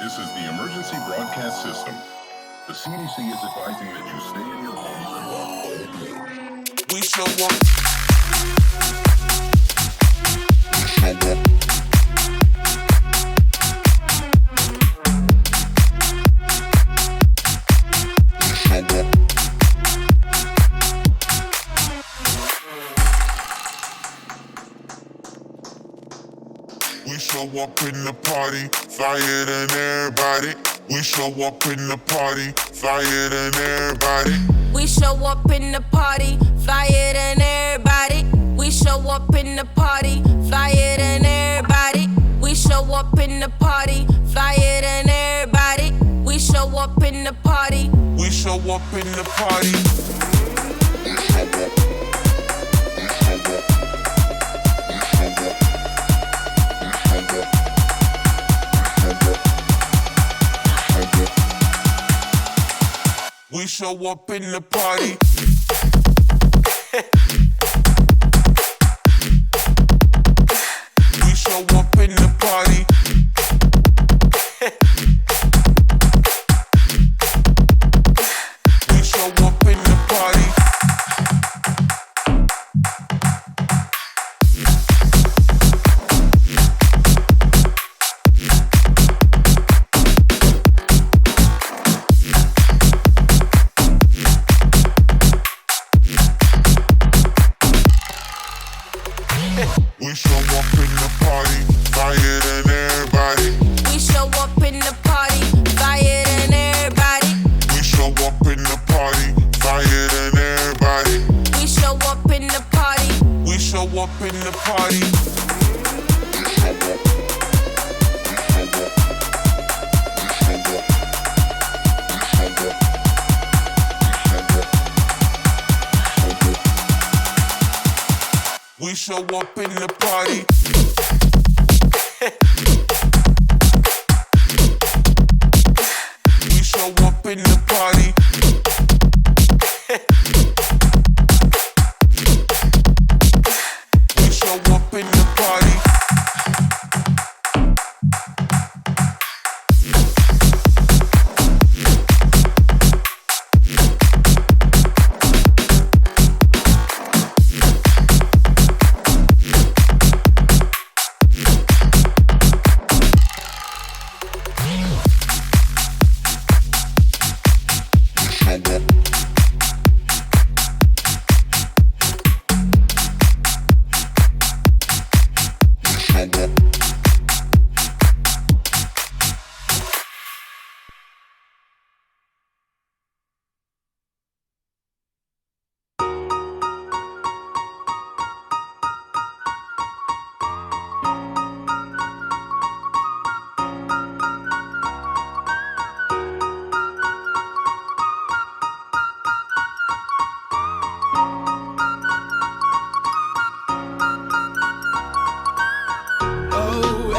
This is the emergency broadcast system. The CDC is advising that you stay in your homes and walk home. We show up. We show up in the party, flyer than everybody. We show up in the party, flyer than everybody. We show up in the party, flyer than everybody. We show up in the party, flyer than everybody. We show up in the party, flyer than everybody. We show up in the party. We show up in the party. We show up in the party. We show up in the party. We show up in the party. We show up in the party, flyer than everybody. We show up in the party, flyer than everybody. We show up in the party, flyer than everybody. We show up in the party. We show up in the party. We show up in the party. We show up in the party. We show up in the party.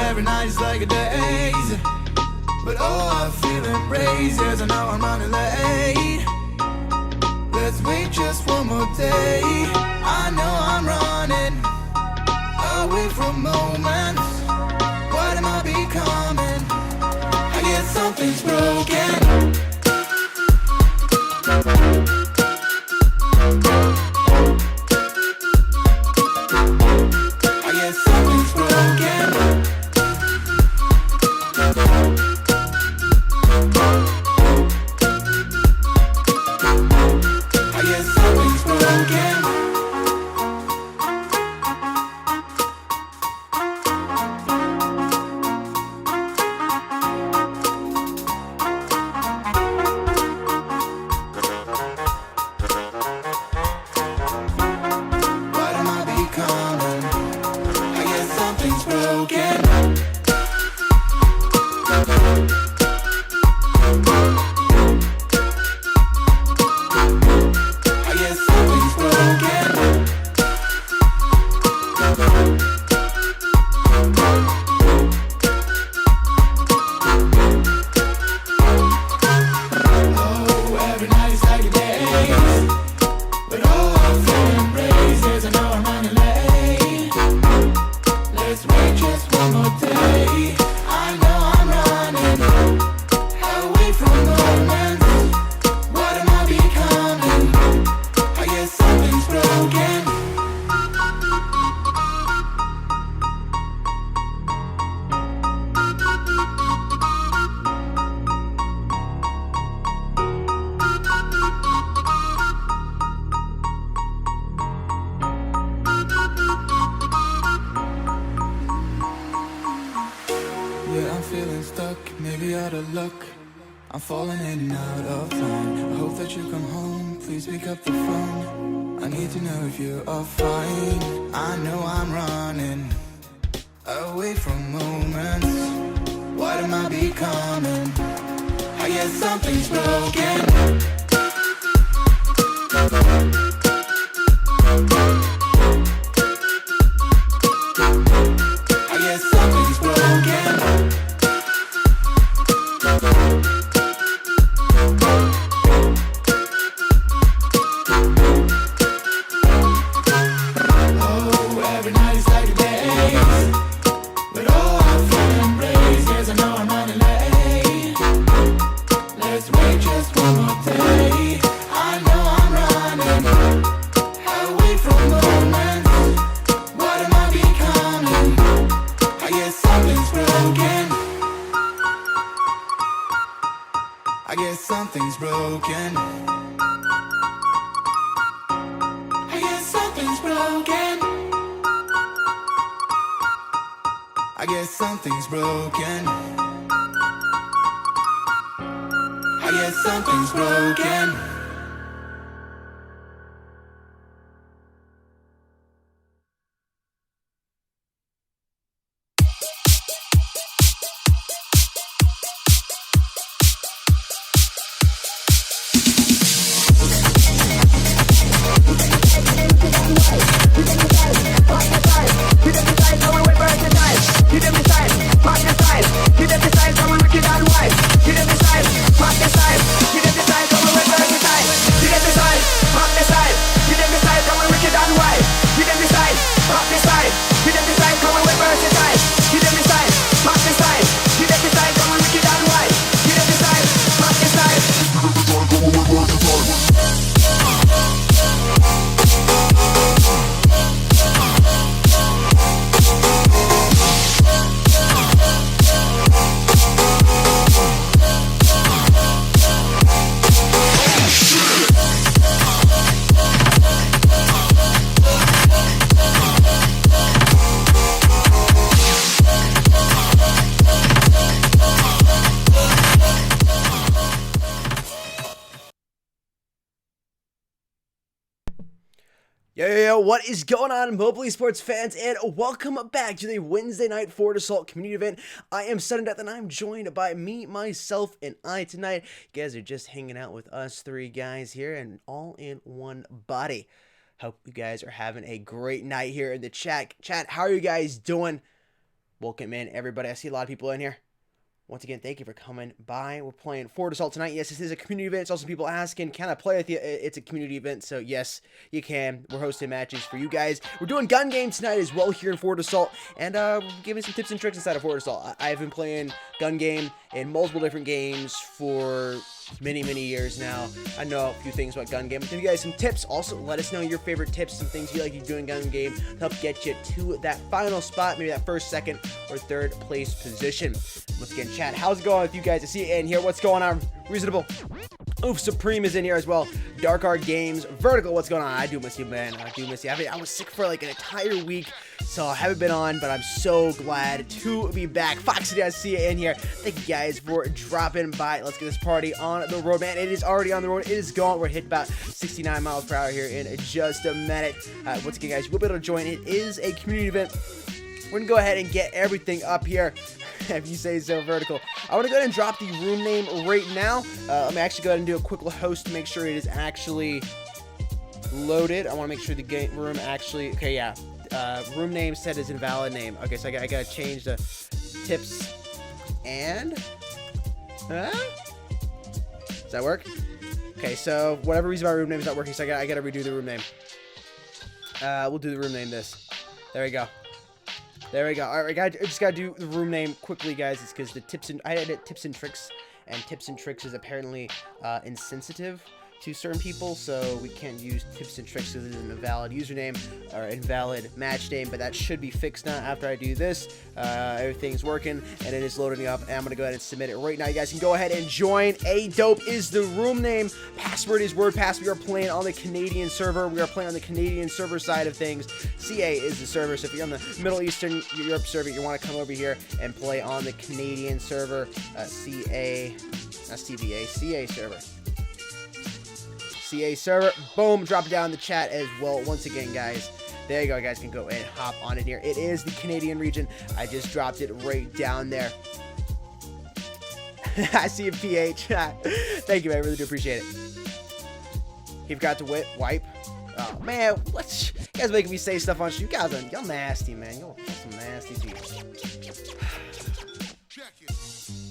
Every night is like a daze, but oh, I feel embraced. Yes, I know I'm running late. Let's wait just one more day. I know I'm running away from moments. What am I becoming? I guess something's broken. I guess something's broken. I guess something's broken. better luck. I'm falling in and out of line. I hope that you come home, please pick up the phone. I need to know if you are fine. I know I'm running away from moments. What am I becoming? I guess something's broken. I guess something's broken. Oh, every night is like a day. But oh, I feel embraced. Yes, I know I'm running late. Let's wait just one more day. I know I'm running away from moments. What am I becoming? I guess something's broken. I guess something's broken. I guess something's broken. I guess something's broken. I guess something's broken. Yo, what is going on, Mobley Sports fans, and welcome back to the Wednesday night Forward Assault community event. I am Sudden Death, and I'm joined by me, myself, and I tonight. You guys are just hanging out with us three guys here, and all in one body. Hope you guys are having a great night here in the chat. Chat, how are you guys doing? Welcome in, everybody. I see a lot of people in here. Once again, thank you for coming by. We're playing Forward Assault tonight. Yes, this is a community event. It's also people asking, can I play with you? It's a community event, so yes, you can. We're hosting matches for you guys. We're doing gun games tonight as well here in Forward Assault, and we're giving some tips and tricks inside of Forward Assault. I've been playing gun game in multiple different games for many years now. I know a few things about gun game. I'll give you guys some tips. Also, let us know your favorite tips, some things you like to do in gun game to help get you to that final spot, maybe that first, second, or third place position. Once again, chat, how's it going with you guys? I see you in here. What's going on? Reasonable. Oof, Supreme is in here as well. Dark Art Games. Vertical, what's going on? I do miss you, man. I do miss you. I was sick for like an entire week, so I haven't been on, but I'm so glad to be back. Foxy, I see you in here. Thank you guys for dropping by. Let's get this party on the road, man. It is already on the road. It is going. We're hit about 69 miles per hour here in just a minute. Once again, guys, you'll be able to join. It is a community event. We're going to go ahead and get everything up here, if you say so, Vertical. I want to go ahead and drop the room name right now. Let me actually go ahead and do a quick host to make sure it is actually loaded. I want to make sure the game room actually... Okay, yeah. Room name set is invalid name. Okay, so I got to change the tips and... Does that work? Okay, so whatever reason my room name is not working, so I got to redo the room name. We'll do the room name this. There we go. There we go. All right, I just gotta do the room name quickly, guys. It's because I had tips and tricks, and tips and tricks is apparently insensitive to certain people, so we can't use tips and tricks because it isn't a valid username or invalid match name, but that should be fixed now after I do this. Everything's working and it is loading up, and I'm gonna go ahead and submit it right now. You guys can go ahead and join. Adope is the room name. Password is WordPass. We are playing on the Canadian server. We are playing on the Canadian server side of things. CA is the server, so if you're on the Middle Eastern Europe server, you want to come over here and play on the Canadian server. CA, not CVA, CA server. CA server. Boom, drop it down in the chat as well. Once again, guys, there you go. Guys can go and hop on in here. It is the Canadian region. I just dropped it right down there. I see a PH. Thank you, man. I really do appreciate it. He forgot to wipe. Oh man, what? You guys making me say stuff on you guys. Y'all nasty, man. Y'all some nasty people.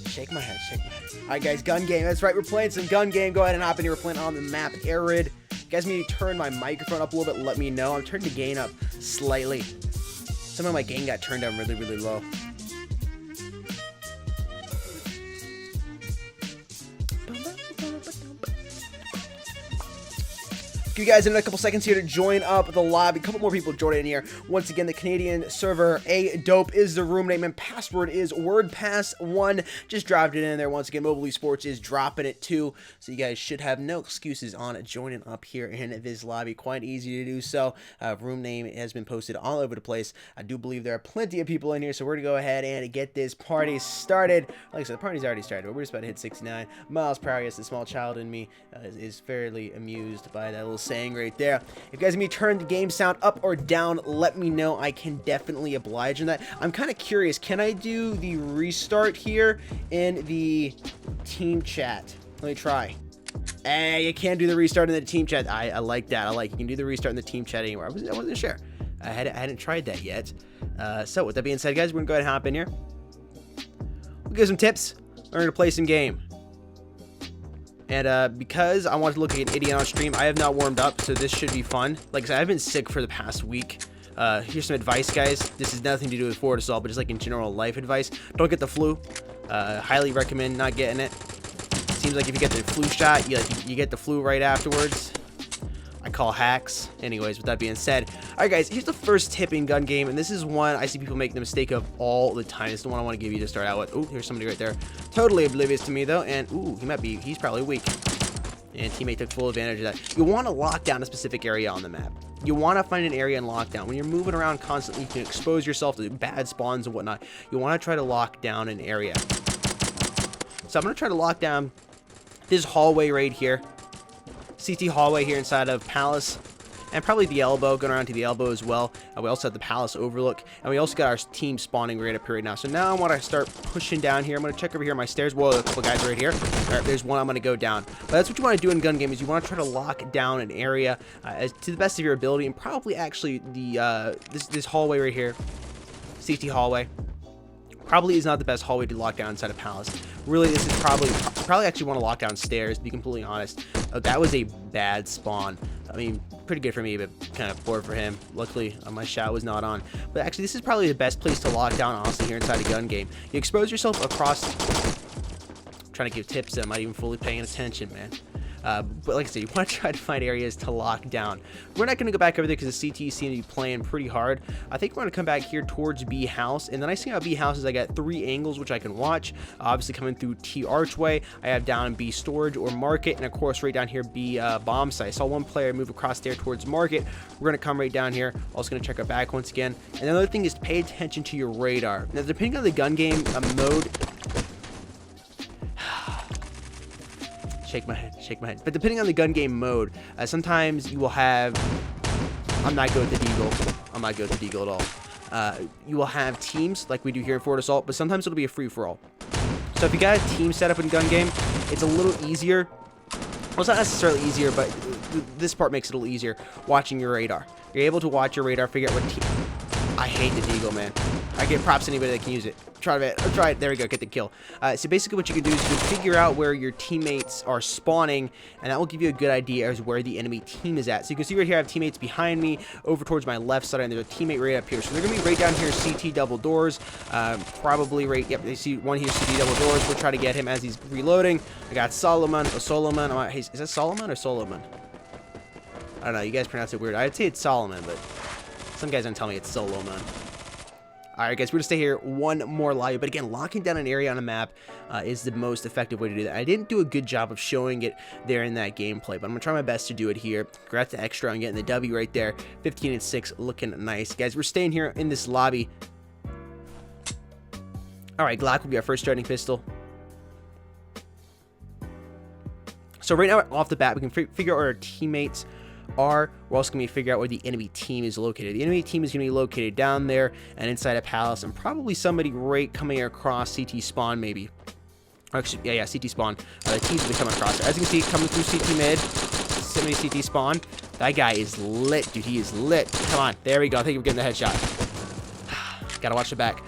Shake my head, shake my head. All right, guys, gun game. That's right, we're playing some gun game. Go ahead and hop in here. We're playing on the map Arid. You guys need to turn my microphone up a little bit. Let me know. I'm turning the gain up slightly. Somehow my gain got turned down really, really low. You guys in a couple seconds here to join up the lobby. A couple more people joining in here. Once again, the Canadian server Adope is the room name, and password is WordPass1. Just dropped it in there. Once again, Mobile Esports is dropping it too, so you guys should have no excuses on joining up here in this lobby. Quite easy to do so. Room name has been posted all over the place. I do believe there are plenty of people in here, so we're gonna go ahead and get this party started. Like I said, the party's already started, but we're just about to hit 69 miles per hour. Yes, the small child in me is fairly amused by that little saying right there. If you guys need me to turn the game sound up or down, let me know. I can definitely oblige in that. I'm kind of curious, can I do the restart here in the team chat? Let me try. Hey, you can't do the restart in the team chat. I like that. I like you can do the restart in the team chat anywhere. I wasn't sure. I hadn't tried that yet. So with that being said, guys, we're gonna go ahead and hop in here. We'll give some tips. We're gonna play some game. And because I want to look like an idiot on stream, I have not warmed up, so this should be fun. Like I said, I've been sick for the past week. Here's some advice, guys. This has nothing to do with Forward Assault, but just like in general life advice. Don't get the flu. Highly recommend not getting it. Seems like if you get the flu shot, you get the flu right afterwards. I call hacks. Anyways, with that being said, all right, guys, here's the first tip in gun game, and this is one I see people make the mistake of all the time. It's the one I want to give you to start out with. Ooh, here's somebody right there. Totally oblivious to me, though, and ooh, he's probably weak. And teammate took full advantage of that. You want to lock down a specific area on the map. You want to find an area and lock down. When you're moving around constantly, you can expose yourself to bad spawns and whatnot. You want to try to lock down an area. So I'm going to try to lock down this hallway right here. CT hallway here inside of Palace, and probably the elbow, going around to the elbow as well. We also have the Palace overlook, and we also got our team spawning right up here right now. So now I want to start pushing down here. I'm going to check over here on my stairs. Whoa, a couple guys right here. All right, there's one. I'm going to go down. But that's what you want to do in gun game, is you want to try to lock down an area as to the best of your ability, and probably actually the this hallway right here, CT hallway, probably is not the best hallway to lock down inside a Palace. Really, this is probably actually want to lock down stairs, to be completely honest. That was a bad spawn. I mean, pretty good for me, but kind of poor for him. Luckily, my shot was not on. But actually, this is probably the best place to lock down, honestly, here inside a gun game. You expose yourself across... I'm trying to give tips, I'm not even fully paying attention, man. But like I said, you want to try to find areas to lock down. We're not going to go back over there because the CT seem to be playing pretty hard. I think we're going to come back here towards B house. And the nice thing about B house is I got 3 angles which I can watch. Obviously coming through T archway. I have down B storage or market. And of course right down here B bomb site. I saw one player move across there towards market. We're going to come right down here. Also going to check our back once again. And the other thing is to pay attention to your radar. Now depending on the gun game mode... Shake my head. But depending on the gun game mode, sometimes you will have... I'm not good with the Deagle. I'm not good with the Deagle at all. You will have teams like we do here in Forward Assault, but sometimes it'll be a free-for-all. So if you got a team set up in gun game, it's a little easier. Well, it's not necessarily easier, but this part makes it a little easier watching your radar. You're able to watch your radar, figure out what team... I hate the Deagle, man. I give props to anybody that can use it. Try it. There we go. Get the kill. So basically what you can do is you can figure out where your teammates are spawning, and that will give you a good idea as where the enemy team is at. So you can see right here I have teammates behind me over towards my left side, and there's a teammate right up here. So they're going to be right down here, CT double doors. Probably right, yep, they see one here, CT double doors. We'll try to get him as he's reloading. I got Solomon. Is that Solomon or Solomon? I don't know. You guys pronounce it weird. I'd say it's Solomon, but some guys don't tell me it's Solomon. Alright guys, we're going to stay here one more lobby, but again, locking down an area on a map is the most effective way to do that. I didn't do a good job of showing it there in that gameplay, but I'm going to try my best to do it here. Congrats to Extra on getting the W right there. 15-6, looking nice. Guys, we're staying here in this lobby. Alright, Glock will be our first starting pistol. So right now, off the bat, we can figure out where our teammates are. We're also going to figure out where the enemy team is located. The enemy team is going to be located down there and inside a palace, and probably somebody right coming across CT spawn, maybe. Or actually, yeah, CT spawn. The team's going to be coming across there. As you can see, coming through CT mid, somebody CT spawn. That guy is lit, dude. He is lit. Come on, there we go. I think we're getting the headshot. Gotta watch the back.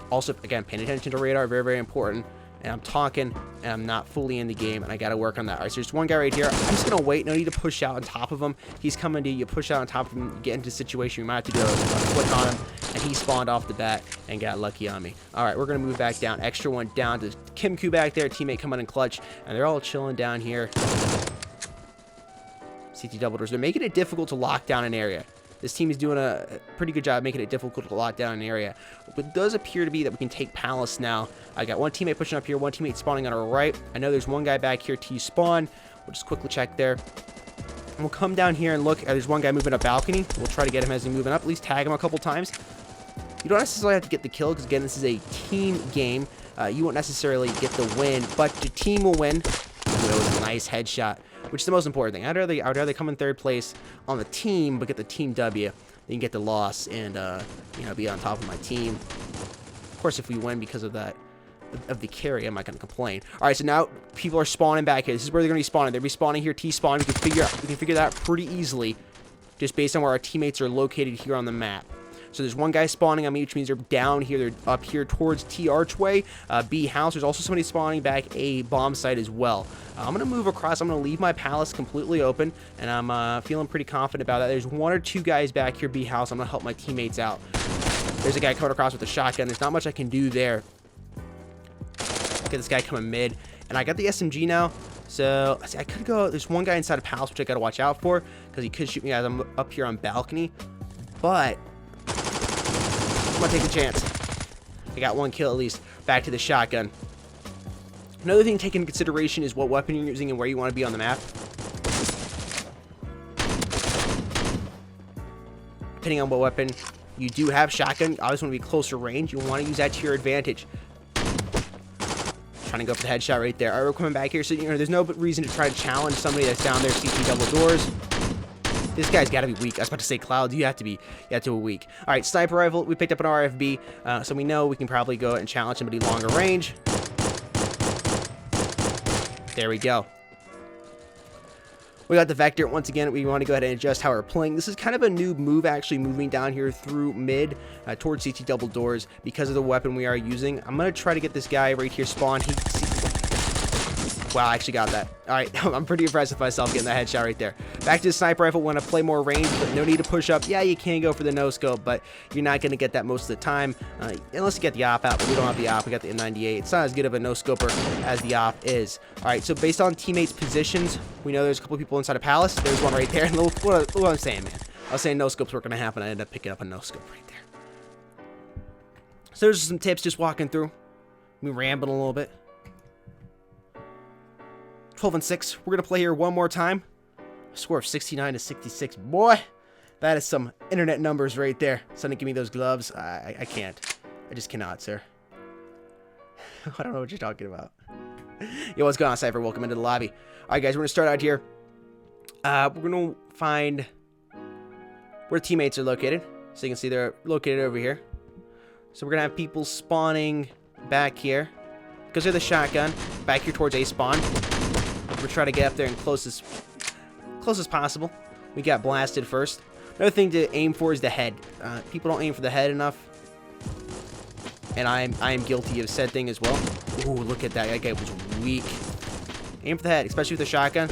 Also, again, paying attention to radar, very, very important. And I'm talking, and I'm not fully in the game, and I gotta work on that. All right, so there's one guy right here. I'm just gonna wait. No need to push out on top of him. He's coming to you. You push out on top of him, you get into a situation you might have to do a flick on him, and he spawned off the bat and got lucky on me. All right, we're gonna move back down. Extra one down to Kimku back there. Teammate coming in clutch, and they're all chilling down here. CT double doors. They're making it difficult to lock down an area. This team is doing a pretty good job making it difficult to lock down an area. But it does appear to be that we can take Palace now. I got one teammate pushing up here, one teammate spawning on our right. I know there's one guy back here, T-spawn. We'll just quickly check there. And we'll come down here and look. There's one guy moving up balcony. We'll try to get him as he's moving up. At least tag him a couple times. You don't necessarily have to get the kill, because again, this is a team game. You won't necessarily get the win, but the team will win. That was a nice headshot, which is the most important thing. I'd rather come in third place on the team, but get the team W, than get the loss and you know, be on top of my team. Of course, if we win because of that, of the carry, I'm not going to complain. All right, so now people are spawning back here. This is where they're going to be spawning. They're going to be spawning here. T-spawn. We can figure that out pretty easily, just based on where our teammates are located here on the map. So there's one guy spawning on me, which means they're down here. They're up here towards T archway, B house. There's also somebody spawning back A bomb site as well. I'm going to move across. I'm going to leave my palace completely open, and I'm feeling pretty confident about that. There's one or two guys back here, B house. I'm going to help my teammates out. There's a guy coming across with a shotgun. There's not much I can do there. Get this guy coming mid, and I got the SMG now. So I could go. There's one guy inside a palace, which I got to watch out for, because he could shoot me as I'm up here on balcony. But I'm gonna take a chance. I got one kill at least. Back to the shotgun. Another thing to take into consideration is what weapon you're using and where you want to be on the map. Depending on what weapon you do have, shotgun, you always want to be closer range. You want to use that to your advantage. Trying to go for the headshot right there. All right, we're coming back here, so you know there's no reason to try to challenge somebody that's down there. CT double doors. This guy's got to be weak. I was about to say, Cloud, you have to be weak. All right, sniper rifle. We picked up an RFB, so we know we can probably go and challenge somebody longer range. There we go. We got the Vector. Once again, we want to go ahead and adjust how we're playing. This is kind of a new move, actually, moving down here through mid towards CT double doors because of the weapon we are using. I'm going to try to get this guy right here spawn. Wow, I actually got that. All right, I'm pretty impressed with myself getting that headshot right there. Back to the sniper rifle. Want to play more range, but no need to push up. Yeah, you can go for the no-scope, but you're not going to get that most of the time, unless you get the op out, but we don't have the op. We got the M98. It's not as good of a no-scoper as the op is. All right, so based on teammates' positions, we know there's a couple people inside a palace. There's one right there. What I'm saying, man. I was saying no-scopes weren't going to happen. I ended up picking up a no-scope right there. So there's some tips just walking through. We rambling a little bit. 12-6. We're going to play here one more time. A score of 69-66. Boy, that is some internet numbers right there. Somebody give me those gloves. I can't. I just cannot, sir. I don't know what you're talking about. Yo, what's going on, Cypher? Welcome into the lobby. All right, guys, we're going to start out here. We're going to find where teammates are located. So you can see they're located over here. So we're going to have people spawning back here. Because they're the shotgun. Back here towards A spawn. We're trying to get up there and close as possible. We got blasted first. Another thing to aim for is the head. People don't aim for the head enough. And I am guilty of said thing as well. Ooh, look at that. That guy was weak. Aim for the head, especially with the shotgun.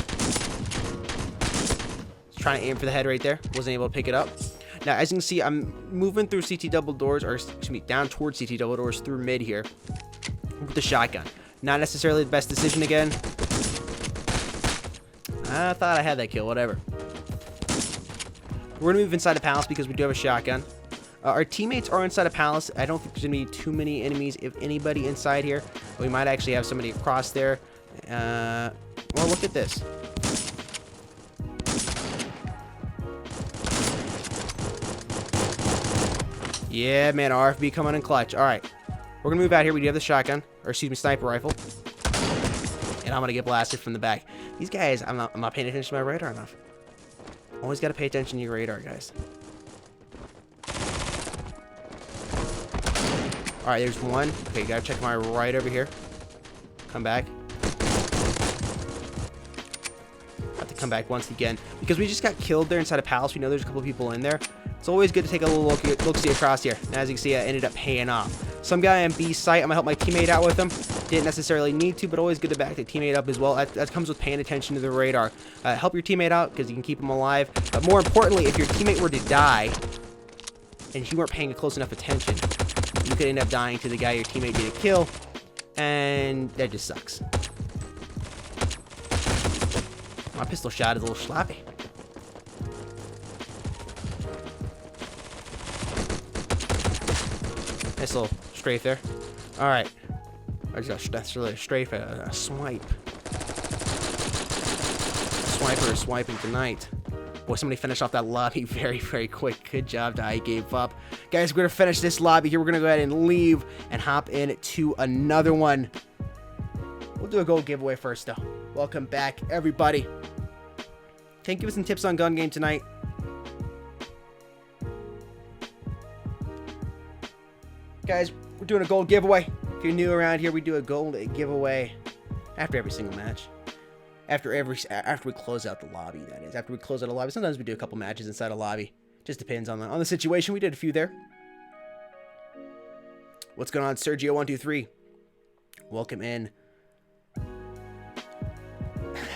Trying to aim for the head right there. Wasn't able to pick it up. Now, as you can see, I'm moving through CT double doors, or excuse me, down towards CT double doors through mid here with the shotgun. Not necessarily the best decision again. I thought I had that kill, whatever. We're gonna move inside the palace because we do have a shotgun. Our teammates are inside a palace. I don't think there's gonna be too many enemies, if anybody, inside here. We might actually have somebody across there. Well, look at this. Yeah, man, RFB coming in clutch. All right, we're gonna move out here. We do have the shotgun, or excuse me, sniper rifle, and I'm gonna get blasted from the back. These guys, I'm not paying attention to my radar enough. Always gotta pay attention to your radar, guys. All right, there's one. Okay, gotta check my right over here. Come back. Have to come back once again because we just got killed there inside a palace. We know there's a couple people in there. It's always good to take a little look-see across here. And as you can see, I ended up paying off. Some guy on B site. I'm gonna help my teammate out with him. Didn't necessarily need to, but always good to back the teammate up as well. That comes with paying attention to the radar. Help your teammate out because you can keep him alive. But more importantly, if your teammate were to die and you weren't paying close enough attention, you could end up dying to the guy your teammate didn't kill, and that just sucks. My pistol shot is a little sloppy. Nice little strafe there. All right. That's really a strafe, a swipe. Swiper is swiping tonight. Boy, somebody finished off that lobby very, very quick. Good job to I Gave Up. Guys, we're going to finish this lobby here. We're going to go ahead and leave and hop into another one. We'll do a gold giveaway first, though. Welcome back, everybody. Can you give us some tips on gun game tonight? Guys, we're doing a gold giveaway. If you're new around here, we do a gold giveaway after every single match. After we close out the lobby, that is. After we close out a lobby. Sometimes we do a couple matches inside a lobby. Just depends on the situation. We did a few there. What's going on, Sergio123? Welcome in.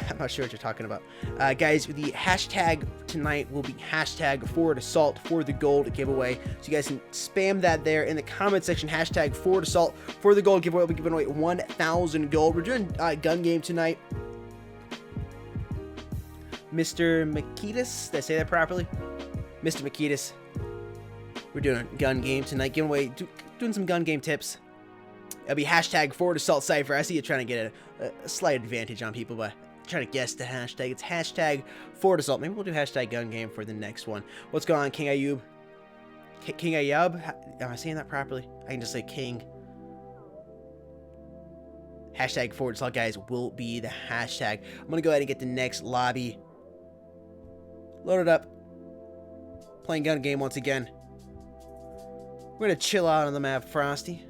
I'm not sure what you're talking about. Guys, the hashtag tonight will be hashtag Forward Assault for the gold giveaway. So you guys can spam that there in the comment section. Hashtag Forward Assault for the gold giveaway. We'll be giving away 1,000 gold. We're doing gun game tonight. Mr. Makitas, did I say that properly? Mr. Makitas. We're doing a gun game tonight. Giving away, doing some gun game tips. It'll be hashtag Forward Assault Cypher. I see you trying to get a slight advantage on people, but trying to guess the hashtag. It's hashtag Forward Assault. Maybe we'll do hashtag gun game for the next one. What's going on, King Ayub? King Ayub? Am I saying that properly? I can just say King. Hashtag Forward Assault, guys, will be the hashtag. I'm going to go ahead and get the next lobby loaded up. Playing gun game once again. We're going to chill out on the map, Frosty.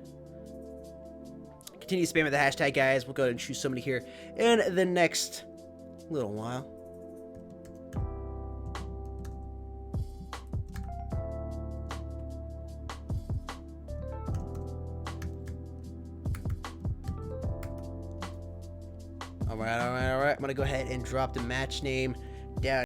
Continue spamming the hashtag, guys. We'll go ahead and choose somebody here in the next little while. All right. I'm going to go ahead and drop the match name down.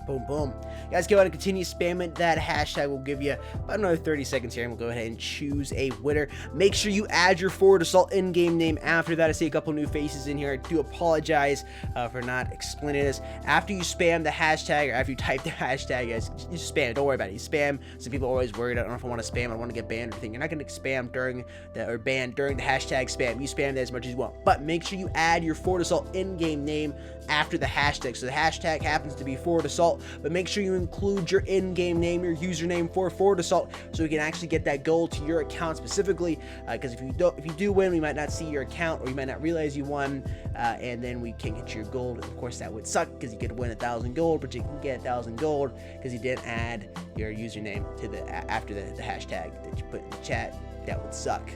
Boom, boom. Guys, go ahead and continue spamming that hashtag. We'll give you about another 30 seconds here, and we'll go ahead and choose a winner. Make sure you add your Forward Assault in-game name after that. I see a couple new faces in here. I do apologize for not explaining this. After you spam the hashtag, or after you type the hashtag, guys, you just spam it. Don't worry about it. You spam. Some people are always worried. I don't know if I want to spam. I don't want to get banned or anything. You're not going to spam during the, or banned during the hashtag spam. You spam that as much as you want. But make sure you add your Forward Assault in-game name after the hashtag. So the hashtag happens to be Forward Assault, but make sure you include your in-game name, your username for Forward Assault, so we can actually get that gold to your account specifically. Because if you do win, we might not see your account, or you might not realize you won, and then we can't get your gold. Of course, that would suck because you could win 1,000 gold, but you can get 1,000 gold because you didn't add your username to the after the hashtag that you put in the chat. That would suck.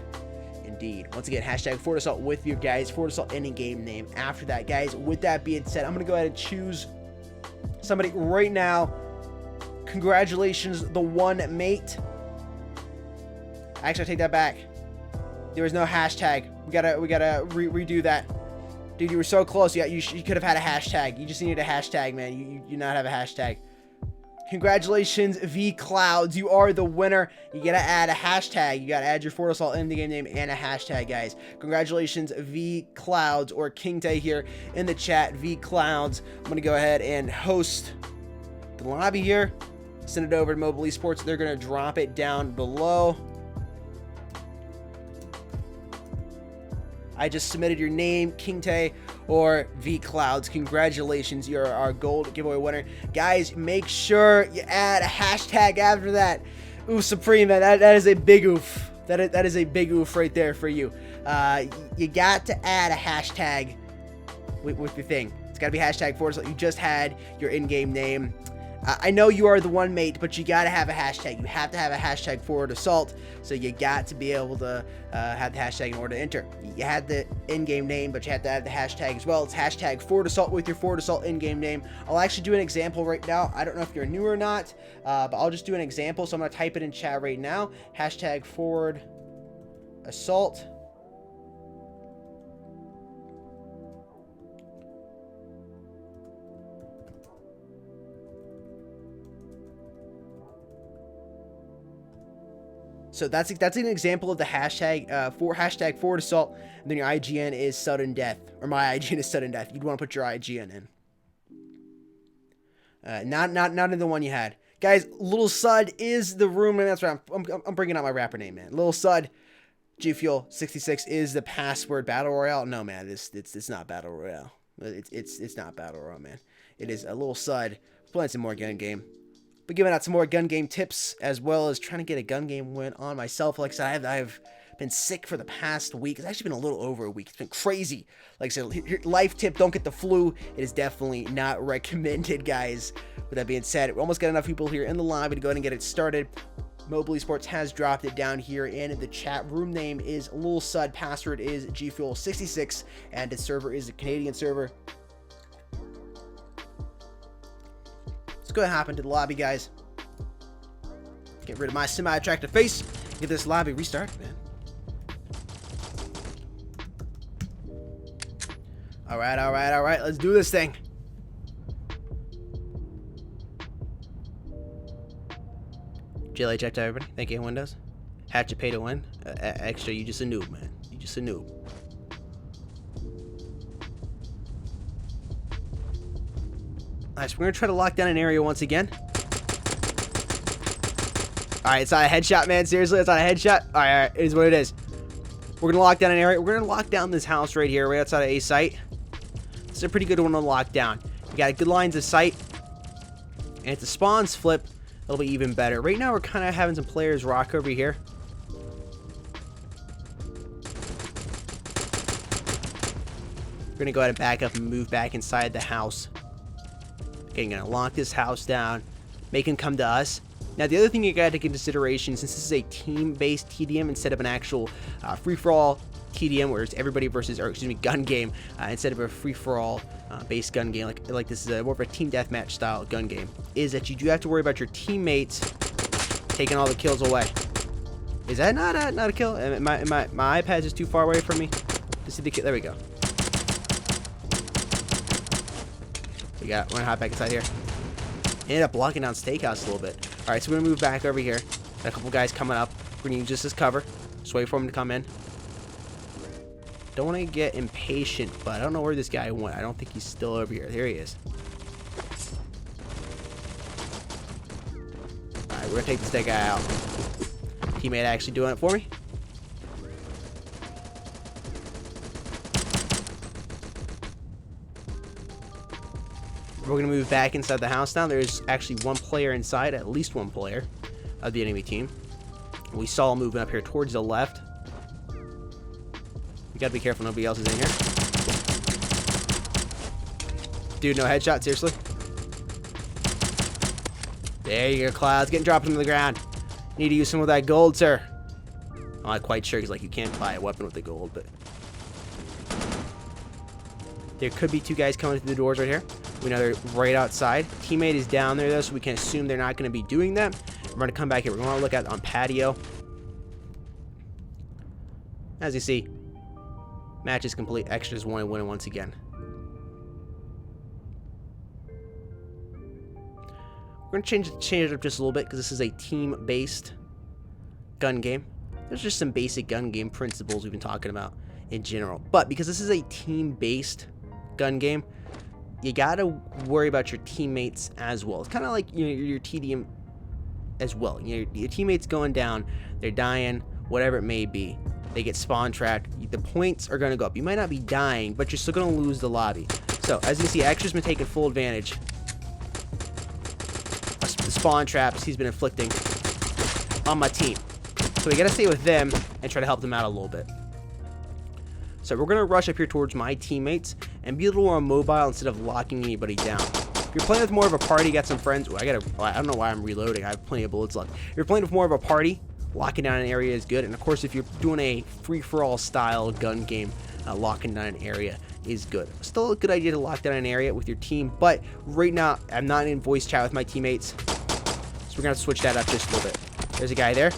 Indeed. Once again, hashtag Forward Assault with your guys' Forward Assault in-game name. After that, guys, with that being said, I'm going to go ahead and choose somebody right now. Congratulations, the one mate. Actually, I take that back. There was no hashtag. We gotta redo that. Dude, you were so close. Yeah, you could have had a hashtag. You just needed a hashtag, man. You do not have a hashtag. Congratulations, V Clouds. You are the winner. You gotta add a hashtag. You gotta add your Forward Assault in the game name and a hashtag, guys. Congratulations, V Clouds, or King Tay here in the chat. V Clouds. I'm gonna go ahead and host the lobby here. Send it over to Mobile Esports. They're gonna drop it down below. I just submitted your name, King Tay or V Clouds. Congratulations, you're our gold giveaway winner. Guys, make sure you add a hashtag after that. Oof, Supreme, man, that is a big oof. That is a big oof right there for you. You got to add a hashtag with your thing. It's got to be hashtag Forward Assault. You just had your in-game name. I know you are the one mate, but you got to have a hashtag. You have to have a hashtag Forward Assault, so you got to be able to have the hashtag in order to enter. You had the in-game name, but you have to add the hashtag as well. It's hashtag Forward Assault with your Forward Assault in-game name. I'll actually do an example right now. I don't know if you're new or not, but I'll just do an example. So I'm going to type it in chat right now. Hashtag Forward Assault. So that's an example of the hashtag for hashtag Forward Assault, and then your IGN is sudden death, or my IGN is sudden death. You'd want to put your IGN in, not in the one you had, guys. Little Sud is the room, and that's right. I'm bringing out my rapper name, man. Little Sud, G Fuel 66 is the password. Battle Royale? No, man. It's not Battle Royale. It's not Battle Royale, man. It is a Little Sud playing some more gun game. But giving out some more gun game tips, as well as trying to get a gun game win on myself. Like I said, I've been sick for the past week. It's actually been a little over a week. It's been crazy. Like I said, life tip, don't get the flu. It is definitely not recommended, guys. With that being said, we almost got enough people here in the lobby to go ahead and get it started. Mobile Esports has dropped it down here in the chat. Room name is Lil Sud. Password is GFuel66. And its server is a Canadian server. Let's go ahead and hop into the lobby, guys. Get rid of my semi-attractive face. Get this lobby restarted, man. All right. Let's do this thing. JLA check to everybody. Thank you, Windows. Hatchet pay to win. Extra, you just a noob, man. You just a noob. Nice. We're going to try to lock down an area once again. Alright, it's not a headshot, man. Seriously, it's not a headshot. Alright, it is what it is. We're going to lock down an area. We're going to lock down this house right here, right outside of A site. It's a pretty good one to lock down. You got good lines of sight. And if the spawns flip, it'll be even better. Right now, we're kind of having some players rock over here. We're going to go ahead and back up and move back inside the house. Okay, I'm going to lock this house down. Make him come to us. Now, the other thing you got to take into consideration, since this is a team-based TDM instead of an actual free-for-all TDM, where it's everybody versus, or excuse me, gun game, instead of a free-for-all based gun game, like this is more of a team deathmatch style gun game, is that you do have to worry about your teammates taking all the kills away. Is that not a kill? My iPad's just too far away from me to see the kill. There we go. We're gonna hop back inside here. Ended up blocking down Steakhouse a little bit. Alright, so we're gonna move back over here. Got a couple guys coming up. We're gonna use this as cover. Just wait for them to come in. Don't want to get impatient, but I don't know where this guy went. I don't think he's still over here. There he is. Alright, we're gonna take this dead guy out. Teammate actually doing it for me. We're going to move back inside the house now. There's actually one player inside, at least one player of the enemy team. We saw him moving up here towards the left. You got to be careful nobody else is in here. Dude, no headshot, seriously. There you go, Clouds. Getting dropped into the ground. Need to use some of that gold, sir. I'm not quite sure because like you can't buy a weapon with the gold, but there could be 2 guys coming through the doors right here. We know they're right outside. Teammate is down there though, so we can assume they're not going to be doing that. We're going to come back here. We're going to look at on patio. As you see, match is complete. Extras won and win once again. We're going to change it up just a little bit because this is a team-based gun game. There's just some basic gun game principles we've been talking about in general. But because this is a team-based gun game, you got to worry about your teammates as well. It's kind of like your TDM as well. Your teammates going down, they're dying, whatever it may be. They get spawn tracked. The points are going to go up. You might not be dying, but you're still going to lose the lobby. So, as you can see, Extra's been taking full advantage. The spawn traps he's been inflicting on my team. So we got to stay with them and try to help them out a little bit. So we're going to rush up here towards my teammates and be a little more mobile instead of locking anybody down. If you're playing with more of a party, got some friends. Ooh, I don't know why I'm reloading. I have plenty of bullets left. If you're playing with more of a party, locking down an area is good. And of course, if you're doing a free-for-all style gun game, locking down an area is good. Still a good idea to lock down an area with your team, but right now I'm not in voice chat with my teammates, so we're gonna switch that up just a little bit. There's a guy there.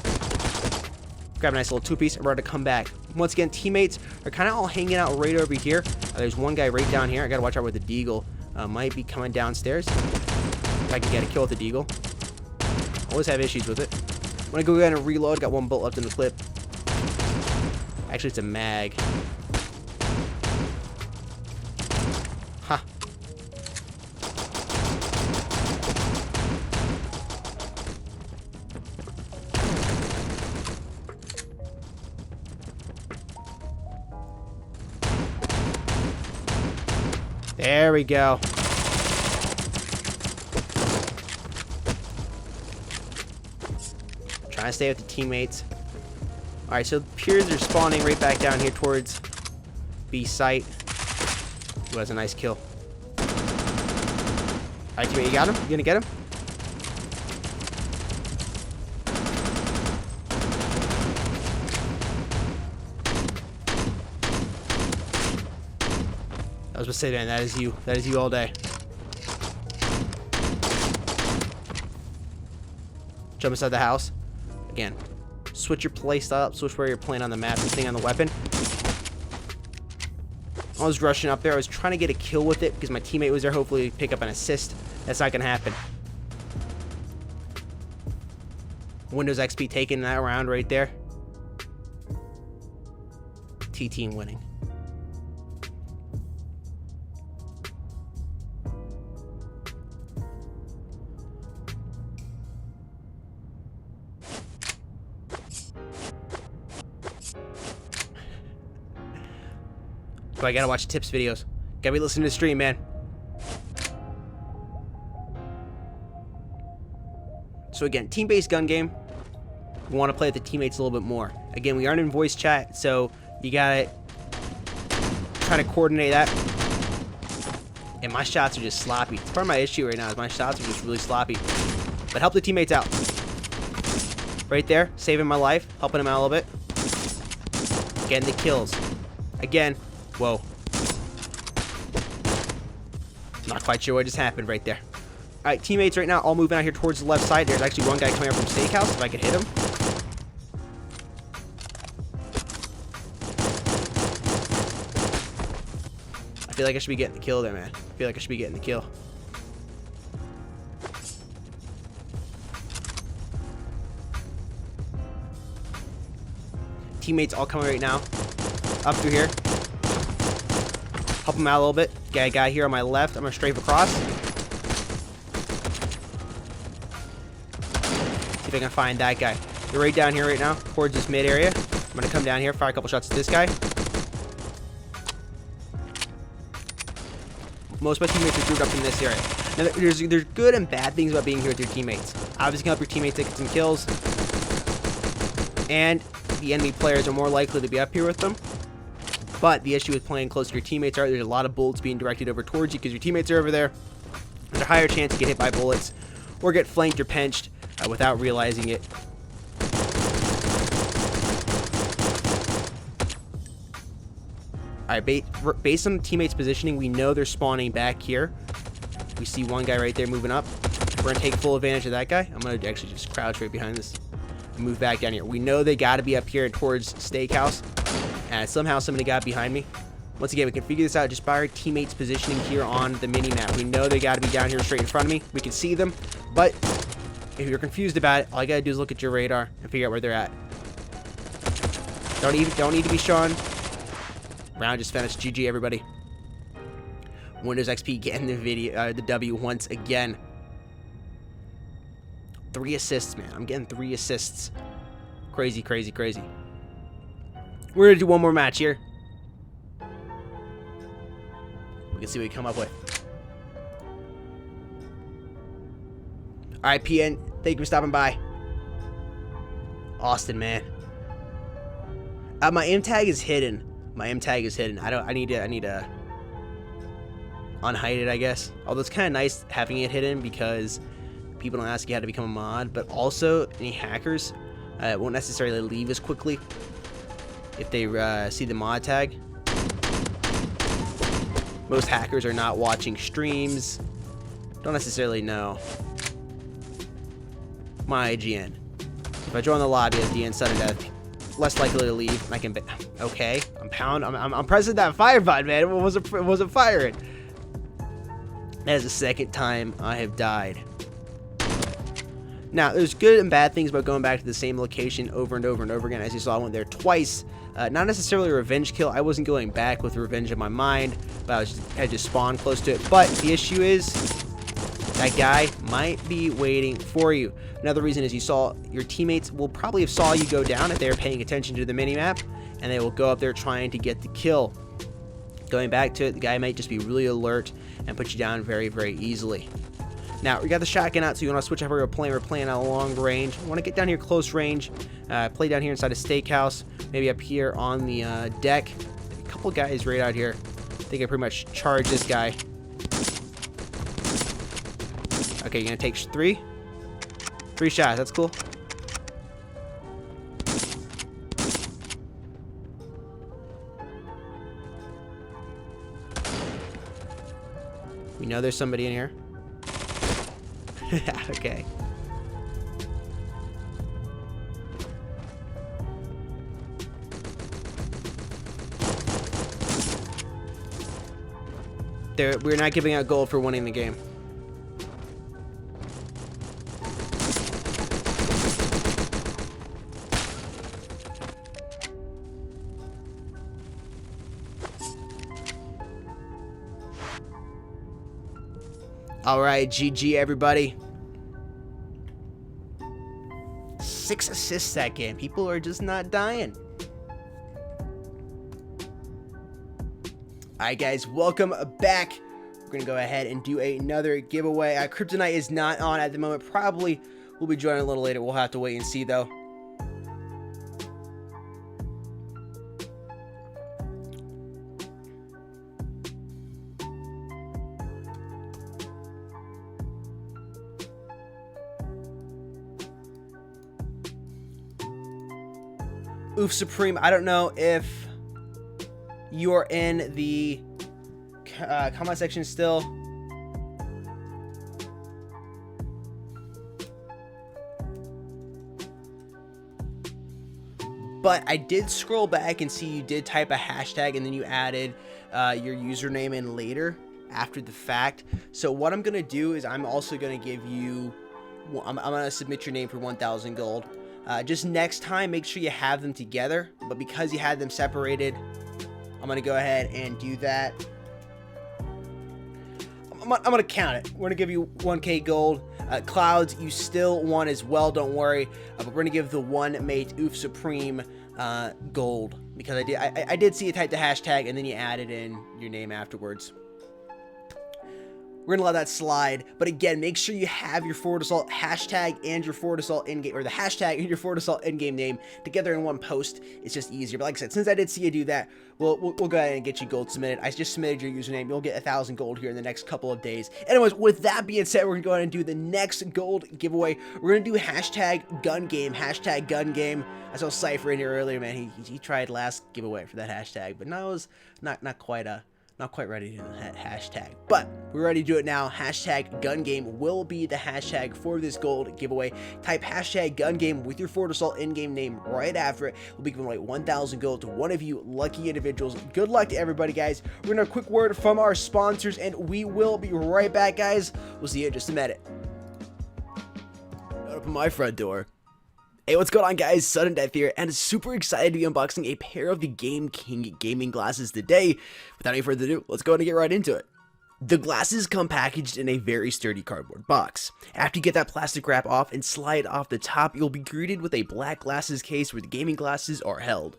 Grab a nice little 2-piece and we're going to come back. Once again, teammates are kind of all hanging out right over here. There's one guy right down here. I got to watch out with the deagle. Might be coming downstairs. If I can get a kill with the deagle. Always have issues with it. I'm going to go ahead and reload. Got 1 bullet left in the clip. Actually, it's a mag. Ha. There we go. Trying to stay with the teammates. Alright, so peers are spawning right back down here towards B site. Ooh, that's a nice kill. Alright, teammate, you got him? You gonna get him? I was gonna say, man, that is you. That is you all day. Jump inside the house. Again, switch your playstyle up. Switch where you're playing on the map and staying on the weapon. I was rushing up there. I was trying to get a kill with it because my teammate was there. Hopefully pick up an assist. That's not gonna happen. Windows XP taking that round right there. T-team winning. So I gotta watch tips videos. Gotta be listening to the stream, man. So again, team-based gun game. We want to play with the teammates a little bit more. Again, we aren't in voice chat, so you gotta try to coordinate that. And my shots are just sloppy. It's part of my issue right now is my shots are just really sloppy. But help the teammates out. Right there, saving my life, helping them out a little bit. Getting the kills. Again, whoa. Not quite sure what just happened right there. Alright, teammates right now all moving out here towards the left side. There's actually one guy coming up from Steakhouse, if I could hit him. I feel like I should be getting the kill there, man. I feel like I should be getting the kill. Teammates all coming right now. Up through here. Help him out a little bit. Got a guy here on my left. I'm going to strafe across. See if I can find that guy. They're right down here right now, towards this mid area. I'm going to come down here, fire a couple shots at this guy. Most of my teammates are grouped up in this area. Now, there's good and bad things about being here with your teammates. Obviously, you can help your teammates get some kills. And the enemy players are more likely to be up here with them. But the issue with playing close to your teammates are there's a lot of bullets being directed over towards you because your teammates are over there. There's a higher chance to get hit by bullets or get flanked or pinched without realizing it. Alright, based on the teammates' positioning, we know they're spawning back here. We see one guy right there moving up. We're going to take full advantage of that guy. I'm going to actually just crouch right behind this and move back down here. We know they got to be up here towards Steakhouse. And somehow somebody got behind me. Once again, we can figure this out just by our teammates' positioning here on the mini-map. We know they got to be down here straight in front of me. We can see them. But if you're confused about it, all you got to do is look at your radar and figure out where they're at. Don't need to be shown. Round just finished. GG, everybody. Windows XP getting the W once again. 3 assists, man. I'm getting 3 assists. Crazy, crazy, crazy. We're going to do one more match here. We can see what we come up with. Alright, PN. Thank you for stopping by. Austin, man. My M tag is hidden. My M tag is hidden. I need to unhide it, I guess. Although it's kind of nice having it hidden because people don't ask you how to become a mod, but also any hackers won't necessarily leave as quickly if they see the mod tag. Most hackers are not watching streams. Don't necessarily know. My IGN. If I join the lobby as DN sudden death, less likely to leave. And I can. Okay, I'm pressing that fire button, man. It wasn't firing. That is the second time I have died. Now, there's good and bad things about going back to the same location over and over and over again. As you saw, I went there twice. Not necessarily a revenge kill. I wasn't going back with revenge in my mind, but I just spawned close to it. But the issue is, that guy might be waiting for you. Another reason is you saw your teammates will probably have saw you go down if they were paying attention to the minimap, and they will go up there trying to get the kill. Going back to it, the guy might just be really alert and put you down very, very easily. Now, we got the shotgun out, so you want to switch over to a plane. We're playing at a long range. We want to get down here close range. Play down here inside a Steakhouse. Maybe up here on the deck. A couple guys right out here. I think I pretty much charged this guy. Okay, you're going to take 3? 3 shots. That's cool. We know there's somebody in here. Okay. We're not giving out gold for winning the game. Alright, GG everybody. 6 assists that game. People are just not dying. Alright guys, welcome back. We're going to go ahead and do another giveaway. Kryptonite is not on at the moment. Probably will be joining a little later. We'll have to wait and see though. Oof Supreme, I don't know if you're in the comment section still. But I did scroll back and see you did type a hashtag and then you added your username in later after the fact. So what I'm going to do is I'm also going to give you, I'm going to submit your name for 1,000 gold. Just next time, make sure you have them together. But because you had them separated, I'm going to go ahead and do that. I'm going to count it. We're going to give you 1k gold. Clouds, you still won as well, don't worry. But we're going to give the one mate Oof Supreme gold. Because I did see you type the hashtag and then you added in your name afterwards. we're gonna let that slide. But again, make sure you have your Forward Assault hashtag and your Forward Assault in-game, or the hashtag and your Forward Assault in-game name together in one post. It's just easier. But like I said, since I did see you do that, we'll go ahead and get you gold submitted. I just submitted your username. You'll get 1,000 gold here in the next couple of days. Anyways, with that being said, we're gonna go ahead and do the next gold giveaway. We're gonna do hashtag gun game. Hashtag gun game. I saw Cypher in here earlier, man. He tried last giveaway for that hashtag, but now it was not quite ready to do that hashtag, but we're ready to do it now. Hashtag gun game will be the hashtag for this gold giveaway. Type hashtag gun game with your Forward Assault in-game name right after it. We'll be giving away 1,000 gold to one of you lucky individuals. Good luck to everybody, guys. We're gonna have a quick word from our sponsors, and we will be right back, guys. We'll see you in just a minute. Open my front door. Hey, what's going on, guys? Sudden Death here, and super excited to be unboxing a pair of the Game King gaming glasses today. Without any further ado, let's go ahead and get right into it. The glasses come packaged in a very sturdy cardboard box. After you get that plastic wrap off and slide off the top, you'll be greeted with a black glasses case where the gaming glasses are held.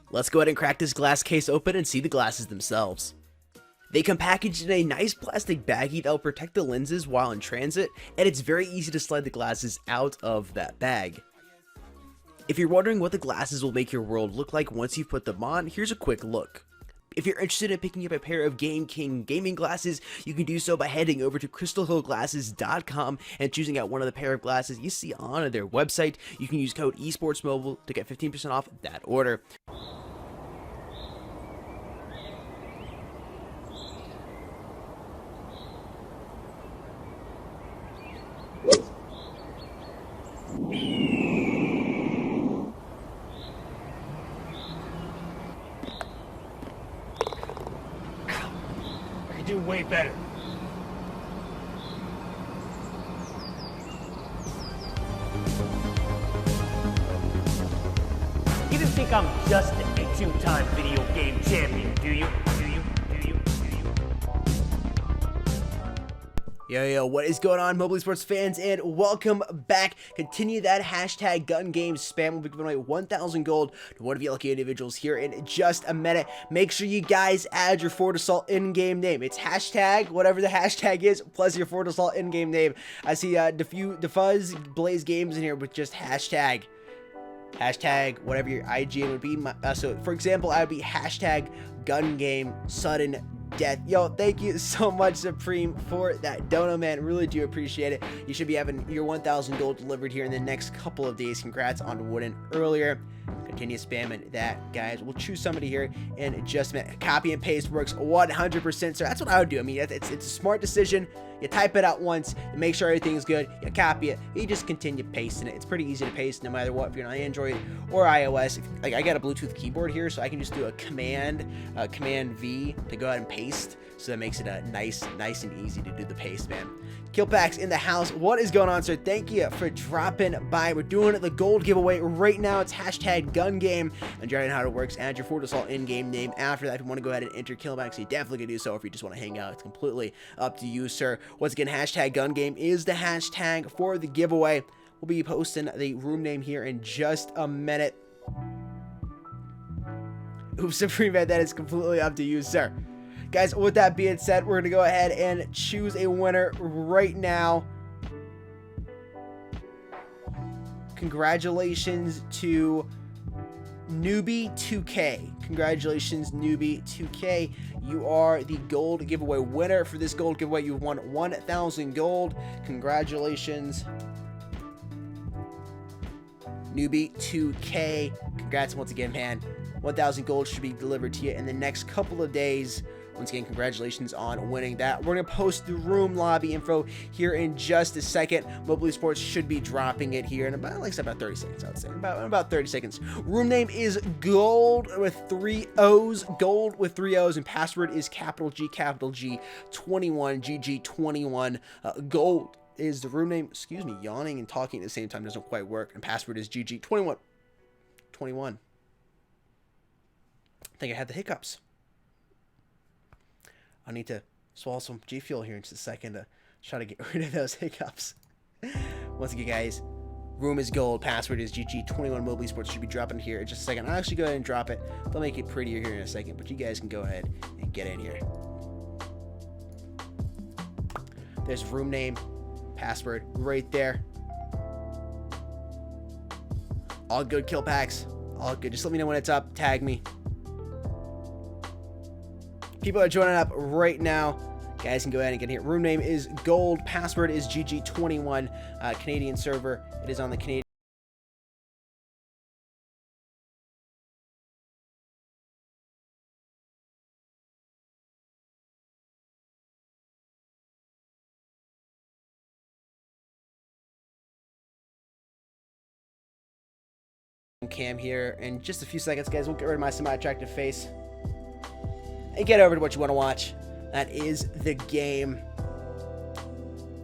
Let's go ahead and crack this glass case open and see the glasses themselves. They come packaged in a nice plastic baggie that will protect the lenses while in transit, and it's very easy to slide the glasses out of that bag. If you're wondering what the glasses will make your world look like once you've put them on, here's a quick look. If you're interested in picking up a pair of Game King gaming glasses, you can do so by heading over to crystalhillglasses.com and choosing out one of the pair of glasses you see on their website. You can use code esportsmobile to get 15% off that order. Do way better. You didn't think I'm just a two-time video game champion, do you? Yo, what is going on, Mobile Esports fans, and welcome back. Continue that hashtag gun game spam. We'll be giving away 1,000 gold to one of you lucky individuals here in just a minute. Make sure you guys add your Forward Assault in-game name. It's hashtag, whatever the hashtag is, plus your Forward Assault in-game name. I see Defuzz Blaze Games in here with just hashtag whatever your IGN would be. So, for example, I would be hashtag gun game sudden death. Yo, thank you so much, Supreme, for that dono, man. Really do appreciate it. You should be having your 1,000 gold delivered here in the next couple of days. Congrats on winning earlier. Continue spamming that, guys. We'll choose somebody here in just a minute. Copy and paste works 100%, so that's what I would do. I mean, it's a smart decision. You type it out once, you make sure everything's good, you copy it, you just continue pasting it. It's pretty easy to paste no matter what, if you're on Android or iOS. Like, I got a Bluetooth keyboard here, so I can just do a command V to go ahead and paste. So that makes it nice and easy to do the paste, man. Killpacks in the house. What is going on, sir? Thank you for dropping by. We're doing the gold giveaway right now. It's hashtag gun game. And you already know how it works. Add your Forward Assault in-game name. After that, if you want to go ahead and enter Killpacks, you definitely can do so. If you just want to hang out, it's completely up to you, sir. Once again, hashtag gun game is the hashtag for the giveaway. We'll be posting the room name here in just a minute. Oops, Supreme, that is completely up to you, sir. Guys, with that being said, we're going to go ahead and choose a winner right now. Congratulations to Newbie2K. Congratulations, Newbie2K. You are the gold giveaway winner. For this gold giveaway, you've won 1,000 gold. Congratulations, Newbie2K. Congrats once again, man. 1,000 gold should be delivered to you in the next couple of days. Once again, congratulations on winning that. We're going to post the room lobby info here in just a second. Mobile Esports should be dropping it here in about 30 seconds, I would say. About 30 seconds. Room name is Gold with 3 O's. Gold with 3 O's. And password is capital G 21, GG21. Gold is the room name. Excuse me, yawning and talking at the same time doesn't quite work. And password is GG21. 21. I think I had the hiccups. I need to swallow some G Fuel here in just a second to try to get rid of those hiccups. Once again, guys, room is gold. Password is GG21. Mobile Esports should be dropping here in just a second. I'll actually go ahead and drop it. They'll make it prettier here in a second, but you guys can go ahead and get in here. There's room name, password right there. All good kill packs. All good. Just let me know when it's up. Tag me. People are joining up right now. Guys can go ahead and get here. Room name is Gold. Password is GG21. Canadian server. It is on the Canadian. Cam here in just a few seconds, guys. We'll get rid of my semi-attractive face and get over to what you want to watch. That is the game.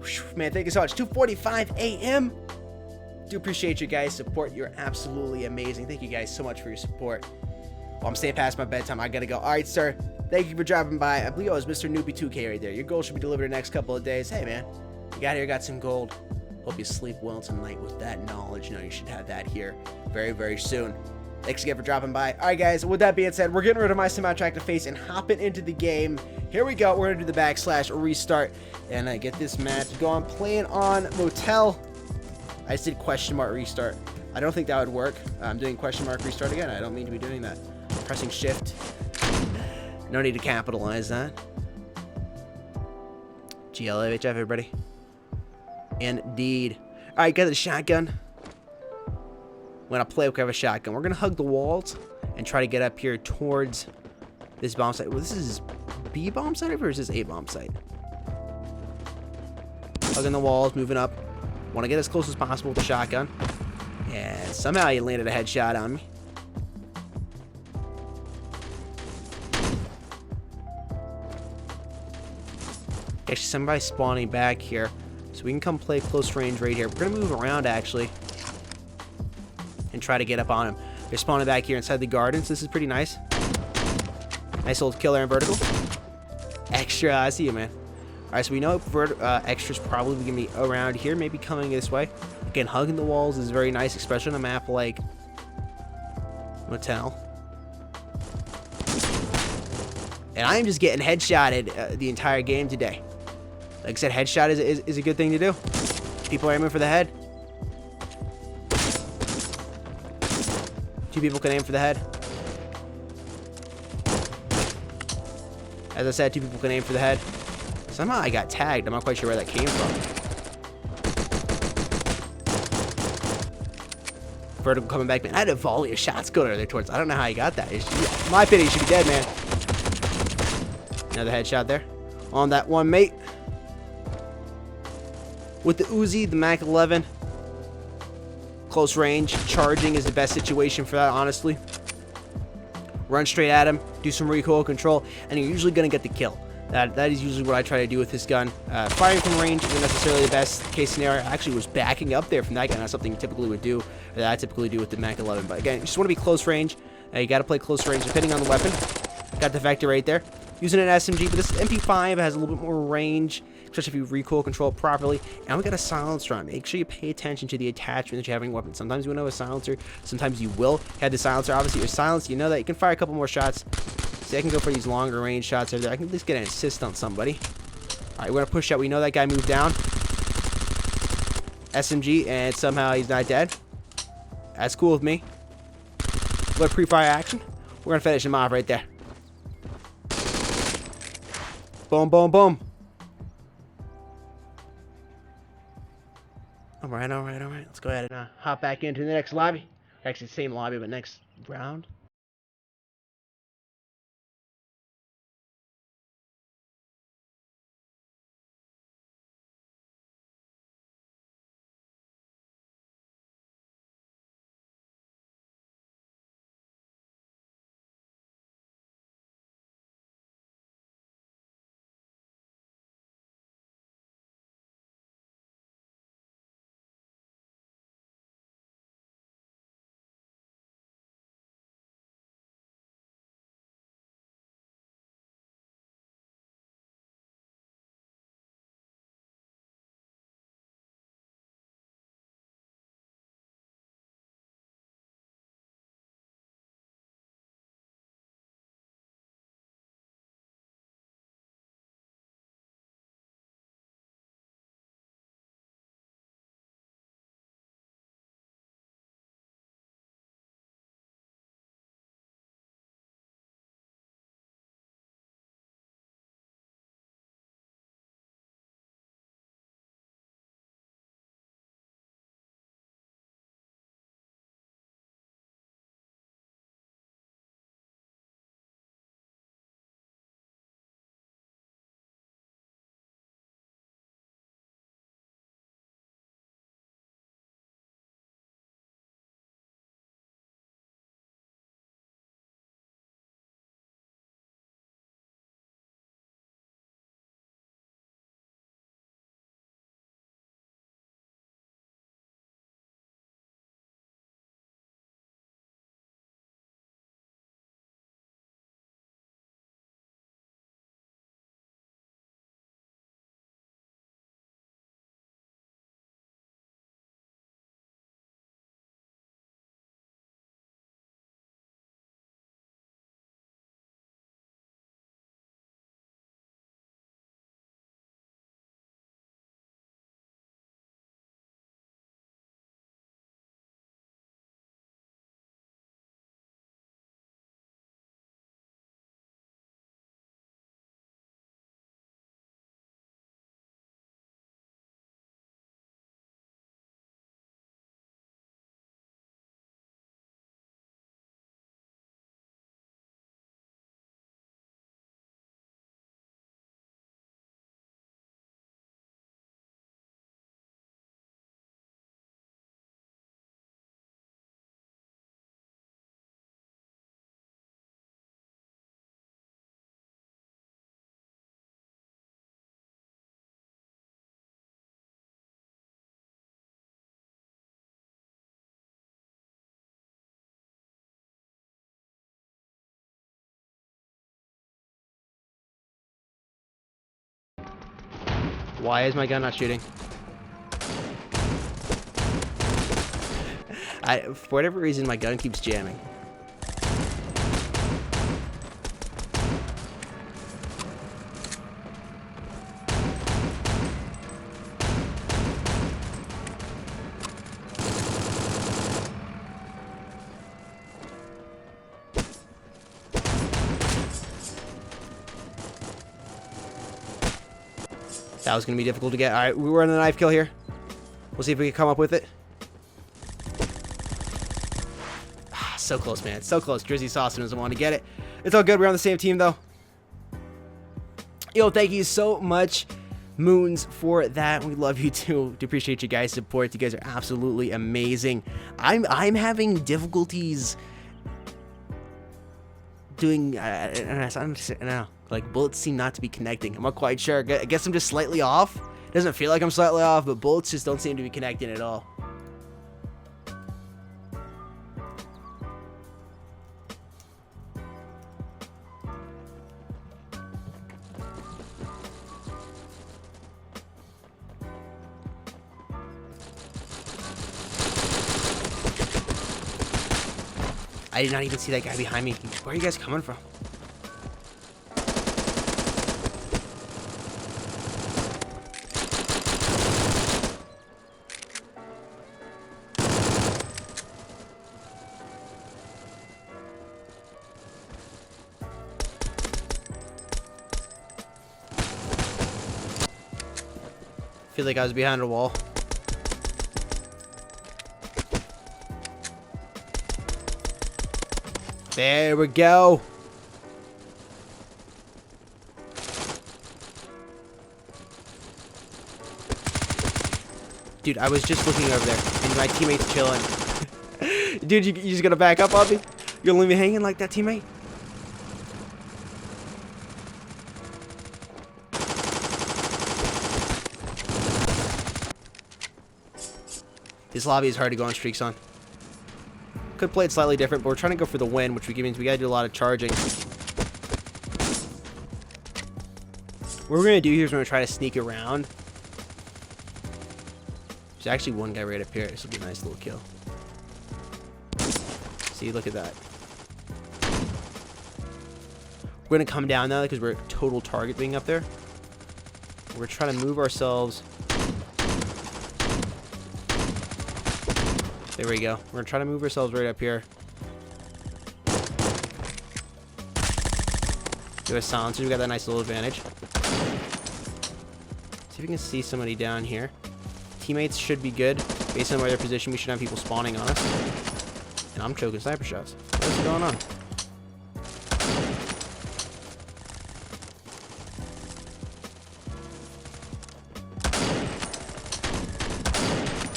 Whew, man, thank you so much. 2:45 a.m. Do appreciate you guys' support. You're absolutely amazing. Thank you guys so much for your support. Well, I'm staying past my bedtime. I gotta go. All right, sir. Thank you for dropping by. I believe it was Mr. Newbie 2K right there. Your goal should be delivered in the next couple of days. Hey, man. You got here, got some gold. Hope you sleep well tonight with that knowledge. You know, you should have that here very, very soon. Thanks again for dropping by. All right, guys, with that being said, we're getting rid of my semi-attractive face and hopping into the game. Here we go. We're going to do the / restart and get this match going. Playing on Motel. I just did question mark restart. I don't think that would work. I'm doing question mark restart again. I don't mean to be doing that. Pressing shift. No need to capitalize that. GLHF, everybody. Indeed. Alright, got the shotgun. When I play with a shotgun, we're going to hug the walls and try to get up here towards this bomb site. Well, this is B bomb site or is this A bomb site? Hugging the walls, moving up. Want to get as close as possible with the shotgun. And somehow he landed a headshot on me. Actually, somebody spawning back here. So we can come play close range right here. We're going to move around, actually, and try to get up on him. They're spawning back here inside the gardens. This is pretty nice. Nice old killer in vertical. Extra, I see you, man. All right, so we know extra's probably going to be around here, maybe coming this way. Again, hugging the walls is very nice, especially on a map like Motel. And I am just getting headshotted the entire game today. Like I said, headshot is a good thing to do. People are aiming for the head. 2 people can aim for the head. As I said, 2 people can aim for the head. Somehow I got tagged. I'm not quite sure where that came from. Vertical coming back, man. I had a volley of shots going there towards. I don't know how he got that. In my opinion, he should be dead, man. Another headshot there. On that one, mate. With the Uzi, the Mac 11, close range, charging is the best situation for that, honestly. Run straight at him, do some recoil control, and you're usually going to get the kill. That is usually what I try to do with this gun. Firing from range isn't necessarily the best case scenario. I actually was backing up there from that gun. That's something you typically would do, or that I typically do with the Mac 11. But again, you just want to be close range. You got to play close range depending on the weapon. Got the Vector right there. Using an SMG, but this MP5 has a little bit more range, especially if you recoil control it properly. And we got a silencer on. Make sure you pay attention to the attachment that you have in your weapon. Sometimes you won't have a silencer, sometimes you will have the silencer. Obviously, you're silenced, you know that. You can fire a couple more shots. See, I can go for these longer range shots over there. I can at least get an assist on somebody. Alright, we're gonna push out. We know that guy moved down. SMG, and somehow he's not dead. That's cool with me. What pre-fire action? We're gonna finish him off right there. Boom, boom, boom. Alright. Let's go ahead and hop back into the next lobby. Actually, same lobby, but next round. Why is my gun not shooting? For whatever reason, my gun keeps jamming. That was going to be difficult to get. All right, we were on the knife kill here. We'll see if we can come up with it. Ah, so close, man. So close. Drizzy Sauceman doesn't want to get it. It's all good. We're on the same team, though. Yo, thank you so much, Moons, for that. We love you, too. Do appreciate you guys' support. You guys are absolutely amazing. I'm having difficulties doing... I don't know. Like, bullets seem not to be connecting. I'm not quite sure. I guess I'm just slightly off. It doesn't feel like I'm slightly off, but bullets just don't seem to be connecting at all. I did not even see that guy behind me. Where are you guys coming from? I feel like I was behind a wall. There we go. Dude, I was just looking over there, and my teammate's chilling. Dude, you just gonna back up on me? You gonna leave me hanging like that, teammate? This lobby is hard to go on streaks on. Could play it slightly different, but we're trying to go for the win, which means we gotta do a lot of charging. What we're gonna do here is we're gonna try to sneak around. There's actually one guy right up here. This will be a nice little kill. See, look at that. We're gonna come down now because we're total target being up there. We're trying to move ourselves. There we go. We're gonna try to move ourselves right up here. Do a silencer. We got that nice little advantage. See if we can see somebody down here. Teammates should be good. Based on where they're positioned, we should have people spawning on us. And I'm choking sniper shots. What's going on?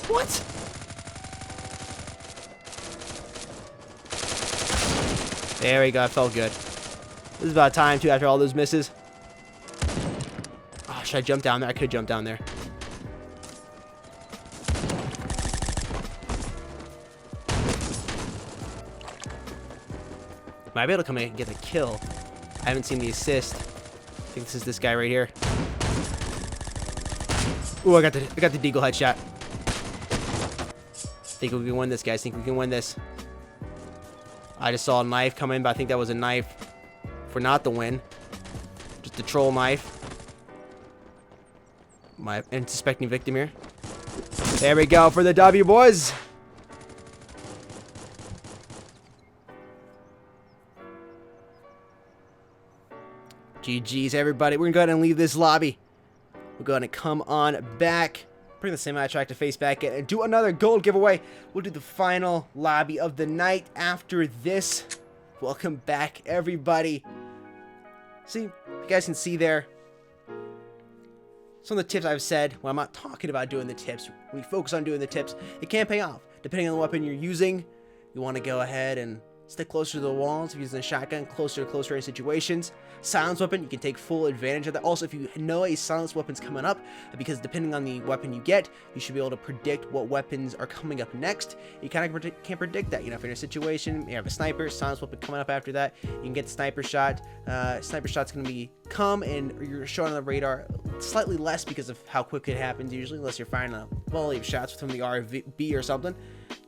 What? There we go. It felt good. This is about time, too, after all those misses. Oh, should I jump down there? I could have jumped down there. Might be able to come in and get the kill. I haven't seen the assist. I think this is this guy right here. Ooh, I got the deagle headshot. Think we can win this, guys. Think we can win this. I just saw a knife come in, but I think that was a knife for not the win. Just a troll knife. My unsuspecting victim here. There we go for the W, boys. GG's, everybody. We're going to go ahead and leave this lobby. We're going to come on back. Bring the semi-attractive face back in and do another gold giveaway. We'll do the final lobby of the night after this. Welcome back, everybody. See, you guys can see there some of the tips I've said when I'm not talking about doing the tips. When you focus on doing the tips, it can pay off. Depending on the weapon you're using, you want to go ahead and Stick closer to the walls if you're using a shotgun, closer to close range situations. Silence weapon, you can take full advantage of that. Also, if you know a silence weapon's coming up, because depending on the weapon you get, you should be able to predict what weapons are coming up next. You kind of can't predict that. You know, if you're in a situation, you have a sniper, silence weapon coming up after that, you can get the sniper shot. Sniper shot's going to come and you're showing on the radar slightly less because of how quick it happens usually, unless you're firing a volley of shots from the RV or something.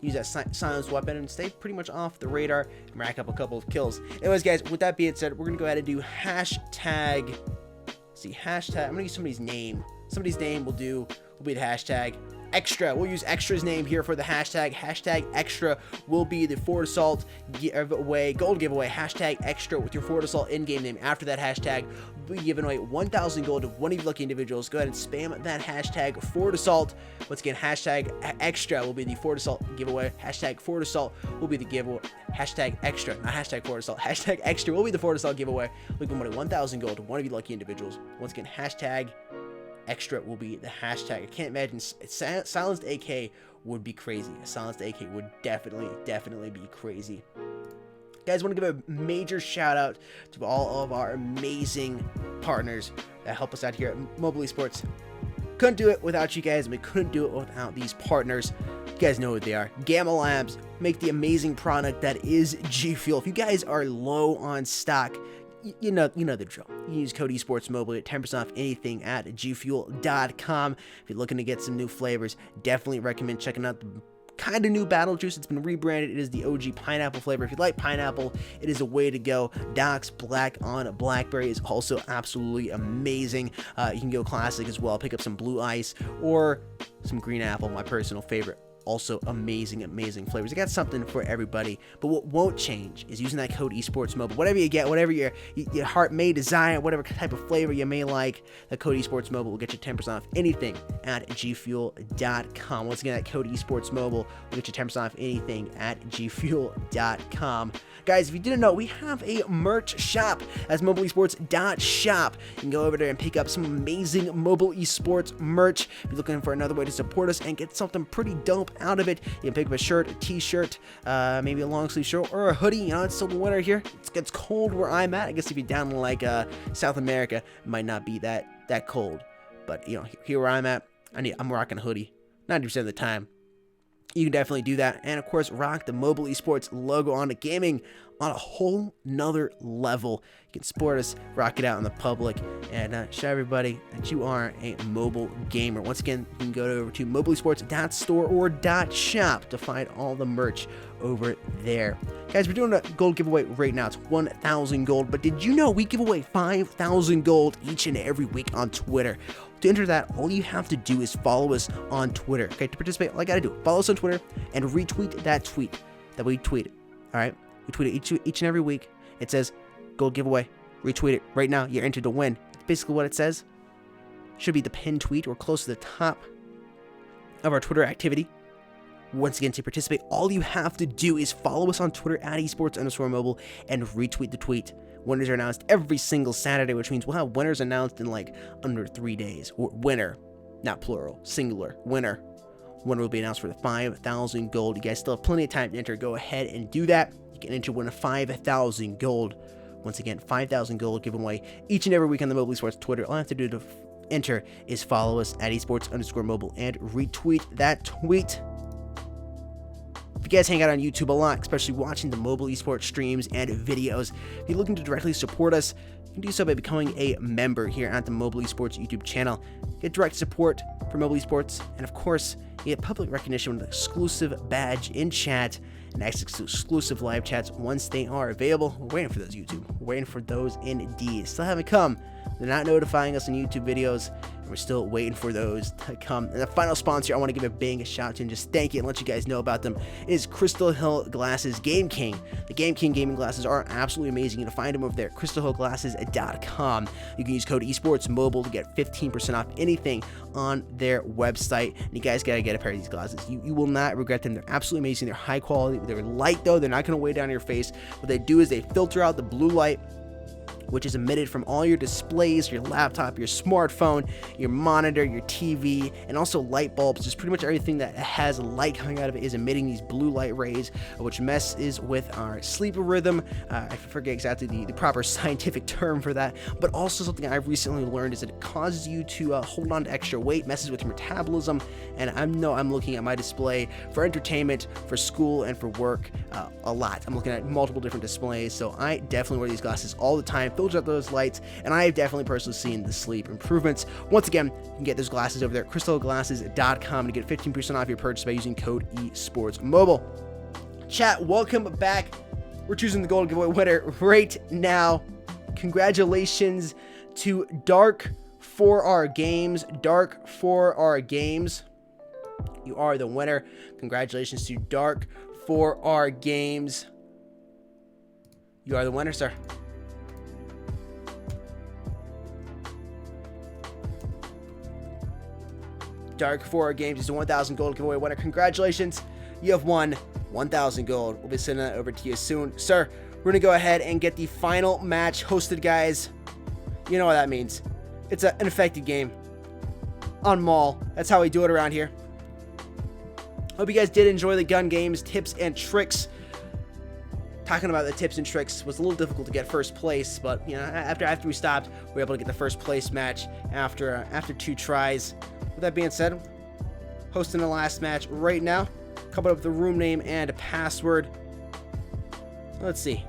Use that silence weapon and stay pretty much off the radar and rack up a couple of kills. Anyways, guys, with that being said, we're gonna go ahead and do hashtag. I'm gonna use somebody's name. Somebody's name will be the hashtag extra. We'll use extra's name here for the hashtag. Hashtag extra will be the Forward Assault giveaway, gold giveaway. Hashtag extra with your Forward Assault in-game name. After that hashtag, we'll be giving away 1,000 gold to one of you lucky individuals. Go ahead and spam that hashtag Forward Assault. Once again, hashtag extra will be the Forward Assault giveaway. Hashtag Forward Assault will be the giveaway. Hashtag extra, not hashtag Forward Assault. Hashtag extra will be the Forward Assault giveaway. We'll give away 1,000 gold to one of you lucky individuals. Once again, hashtag extra will be the hashtag. I can't imagine silenced AK would be crazy. A silenced AK would definitely be crazy. Guys, I want to give a major shout out to all of our amazing partners that help us out here at Mobile Esports. Couldn't do it without you guys, and we couldn't do it without these partners. You guys know what they are. Gamma Labs make the amazing product that is G Fuel. If you guys are low on stock, you know the drill. You use code esportsmobile at 10% off anything at gfuel.com. If you're looking to get some new flavors, definitely recommend checking out the kind of new Battle Juice. It's been rebranded. It is the OG pineapple flavor. If you like pineapple, it is a way to go. Doc's Black on Blackberry is also absolutely amazing. You can go classic as well. Pick up some Blue Ice or some Green Apple, my personal favorite. Also amazing flavors. I got something for everybody. But what won't change is using that code esportsmobile. Whatever you get, whatever your heart may desire, whatever type of flavor you may like, the code esportsmobile will get you 10% off anything at gfuel.com. Once again, that code esportsmobile will get you 10% off anything at gfuel.com. Guys, if you didn't know, we have a merch shop. That's mobileesports.shop. You can go over there and pick up some amazing mobile esports merch. If you're looking for another way to support us and get something pretty dope out of it, you can pick up a shirt, a t-shirt, maybe a long sleeve shirt, or a hoodie. You know, it's still the winter here. It gets cold where I'm at. I guess if you're down in like South America, it might not be that cold. But you know, here where I'm at, I'm rocking a hoodie 90% of the time. You can definitely do that, and of course rock the Mobile Esports logo on the gaming on a whole nother level. You can support us, rock it out in the public, and show everybody that you are a mobile gamer. Once again, you can go over to mobileesports.store or .shop to find all the merch over there. Guys, we're doing a gold giveaway right now. It's 1,000 gold, but did you know we give away 5,000 gold each and every week on Twitter? To enter that, all you have to do is follow us on Twitter. Okay, to participate, all I gotta do, follow us on Twitter and retweet that tweet that we tweeted. All right, we tweet it each and every week. It says gold giveaway. Retweet it right now. You're entered to win. That's basically what it says. Should be the pinned tweet or close to the top of our Twitter activity. Once again, to participate, all you have to do is follow us on Twitter at esports_mobile and retweet the tweet. Winners are announced every single Saturday, which means we'll have winners announced in like under 3 days. Or winner, not plural, singular, winner. Winner will be announced for the 5,000 gold. You guys still have plenty of time to enter. Go ahead and do that. You can enter win a 5,000 gold. Once again, 5,000 gold given away each and every week on the Mobile Esports Twitter. All I have to do to enter is follow us at esports_mobile and retweet that tweet. If you guys hang out on YouTube a lot, especially watching the Mobile Esports streams and videos, if you're looking to directly support us, you can do so by becoming a member here at the Mobile Esports YouTube channel. Get direct support for Mobile Esports, and of course, you get public recognition with an exclusive badge in chat and access to exclusive live chats once they are available. We're waiting for those, YouTube. We're waiting for those indeed. Still haven't come. They're not notifying us on YouTube videos, and we're still waiting for those to come. And the final sponsor I want to give a big shout to and just thank you and let you guys know about them is Crystal Hill Glasses Game King. The Game King gaming glasses are absolutely amazing. You can find them over there at crystalhillglasses.com. You can use code esportsmobile to get 15% off anything on their website. And you guys got to get a pair of these glasses. You will not regret them. They're absolutely amazing. They're high quality. They're light though. They're not going to weigh down your face. What they do is they filter out the blue light which is emitted from all your displays, your laptop, your smartphone, your monitor, your TV, and also light bulbs. Just pretty much everything that has light coming out of it is emitting these blue light rays, which messes with our sleep rhythm. I forget exactly the proper scientific term for that, but also something I've recently learned is that it causes you to hold on to extra weight, messes with your metabolism, and I'm looking at my display for entertainment, for school, and for work a lot. I'm looking at multiple different displays, so I definitely wear these glasses all the time, filter out those lights, and I have definitely personally seen the sleep improvements. Once again, you can get those glasses over there at crystalglasses.com to get 15% off your purchase by using code eSportsMobile. Chat, welcome back. We're choosing the gold giveaway winner right now. Congratulations to Dark for our games. Dark for our games. You are the winner. Congratulations to Dark for our games. You are the winner, sir. Dark for our games is a 1,000 gold giveaway winner. Congratulations. You have won 1,000 gold. We'll be sending that over to you soon. Sir, we're going to go ahead and get the final match hosted, guys. You know what that means. It's an affected game on Maul. That's how we do it around here. Hope you guys did enjoy the gun games, tips, and tricks. Talking about the tips and tricks was a little difficult to get first place, but you know, after we stopped, we were able to get the first place match after 2 tries. With that being said, hosting the last match right now. Coming up with the room name and a password. Let's see.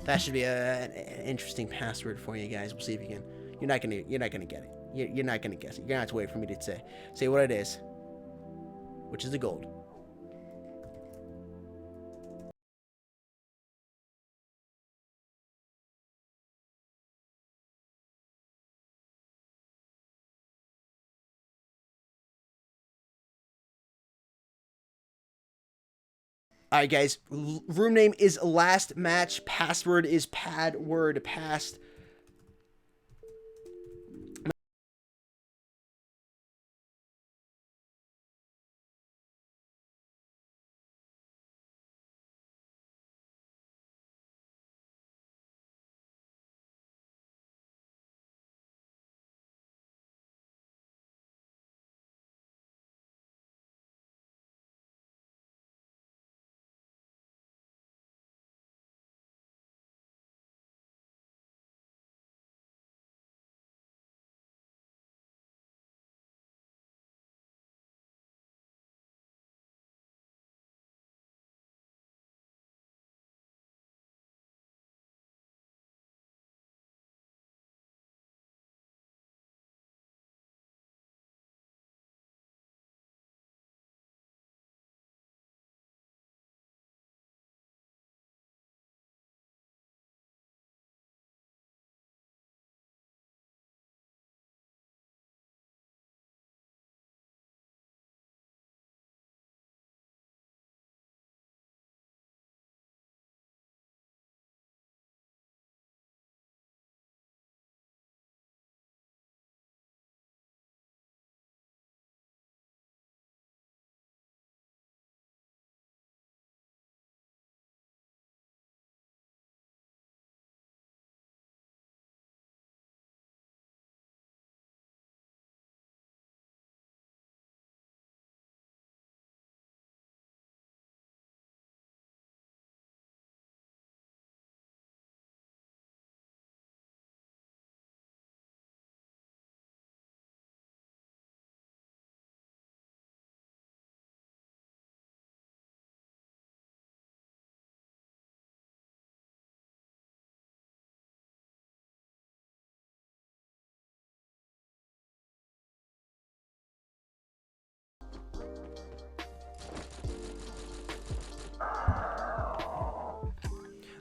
That should be an interesting password for you guys. We'll see if you can. You're not gonna get it. You're not gonna guess it. You're gonna have to wait for me to say what it is, which is the gold. Alright guys, room name is last match, password is pad word past.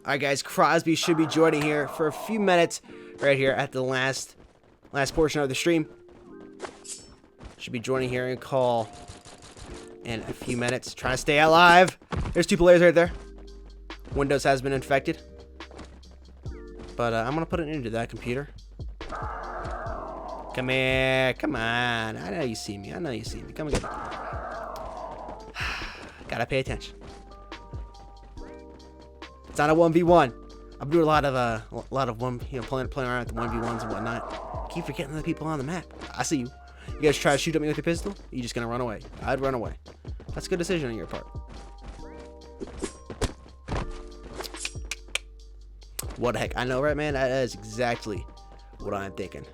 Alright guys, Crosby should be joining here for a few minutes right here at the last portion of the stream. Should be joining here and call in a few minutes. Trying to stay alive. There's 2 players right there. Windows has been infected. But I'm going to put it into that computer. Come here. Come on. I know you see me. I know you see me. Come and get me. Gotta pay attention. It's not a 1v1. I'm doing a lot of playing around with the 1v1s and whatnot. Keep forgetting the people on the map. I see you. You guys try to shoot at me with your pistol? You just gonna run away? I'd run away. That's a good decision on your part. What the heck? I know, right, man? That is exactly what I'm thinking.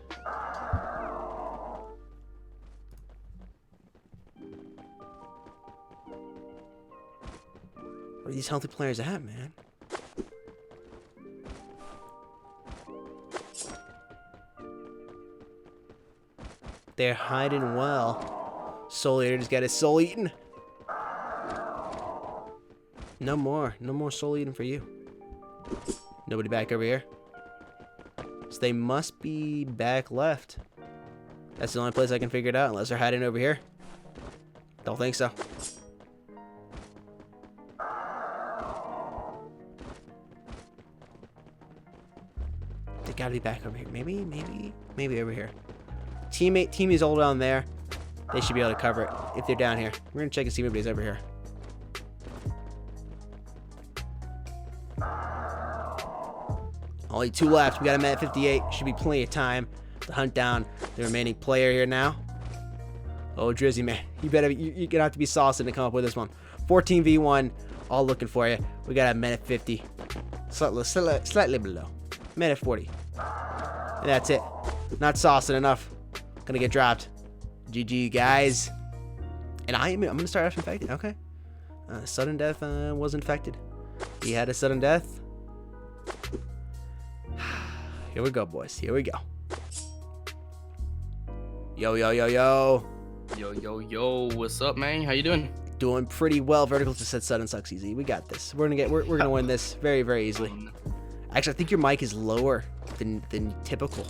Where are these healthy players at, man? They're hiding well. Soul Eater just got his soul eaten. No more soul eating for you. Nobody back over here. So they must be back left. That's the only place I can figure it out, unless they're hiding over here. Don't think so. They gotta be back over here. Maybe over here. Team is all down there. They should be able to cover it if they're down here. We're gonna check and see if anybody's over here. Only 2 left. We got a minute 58. Should be plenty of time to hunt down the remaining player here now. Oh, Drizzy, man, you're gonna have to be saucing to come up with this one. 14v1, all looking for you. We got a minute 50, slightly below, minute 40, and that's it. Not saucing enough. Gonna get dropped. GG, guys. And I'm gonna start off infected. Okay. Sudden death was infected. He had a sudden death. Here we go, boys. Here we go. Yo. Yo, what's up, man? How you doing? Doing pretty well. Vertical just said sudden sucks easy. We got this. We're gonna win this very, very easily. Actually, I think your mic is lower than typical.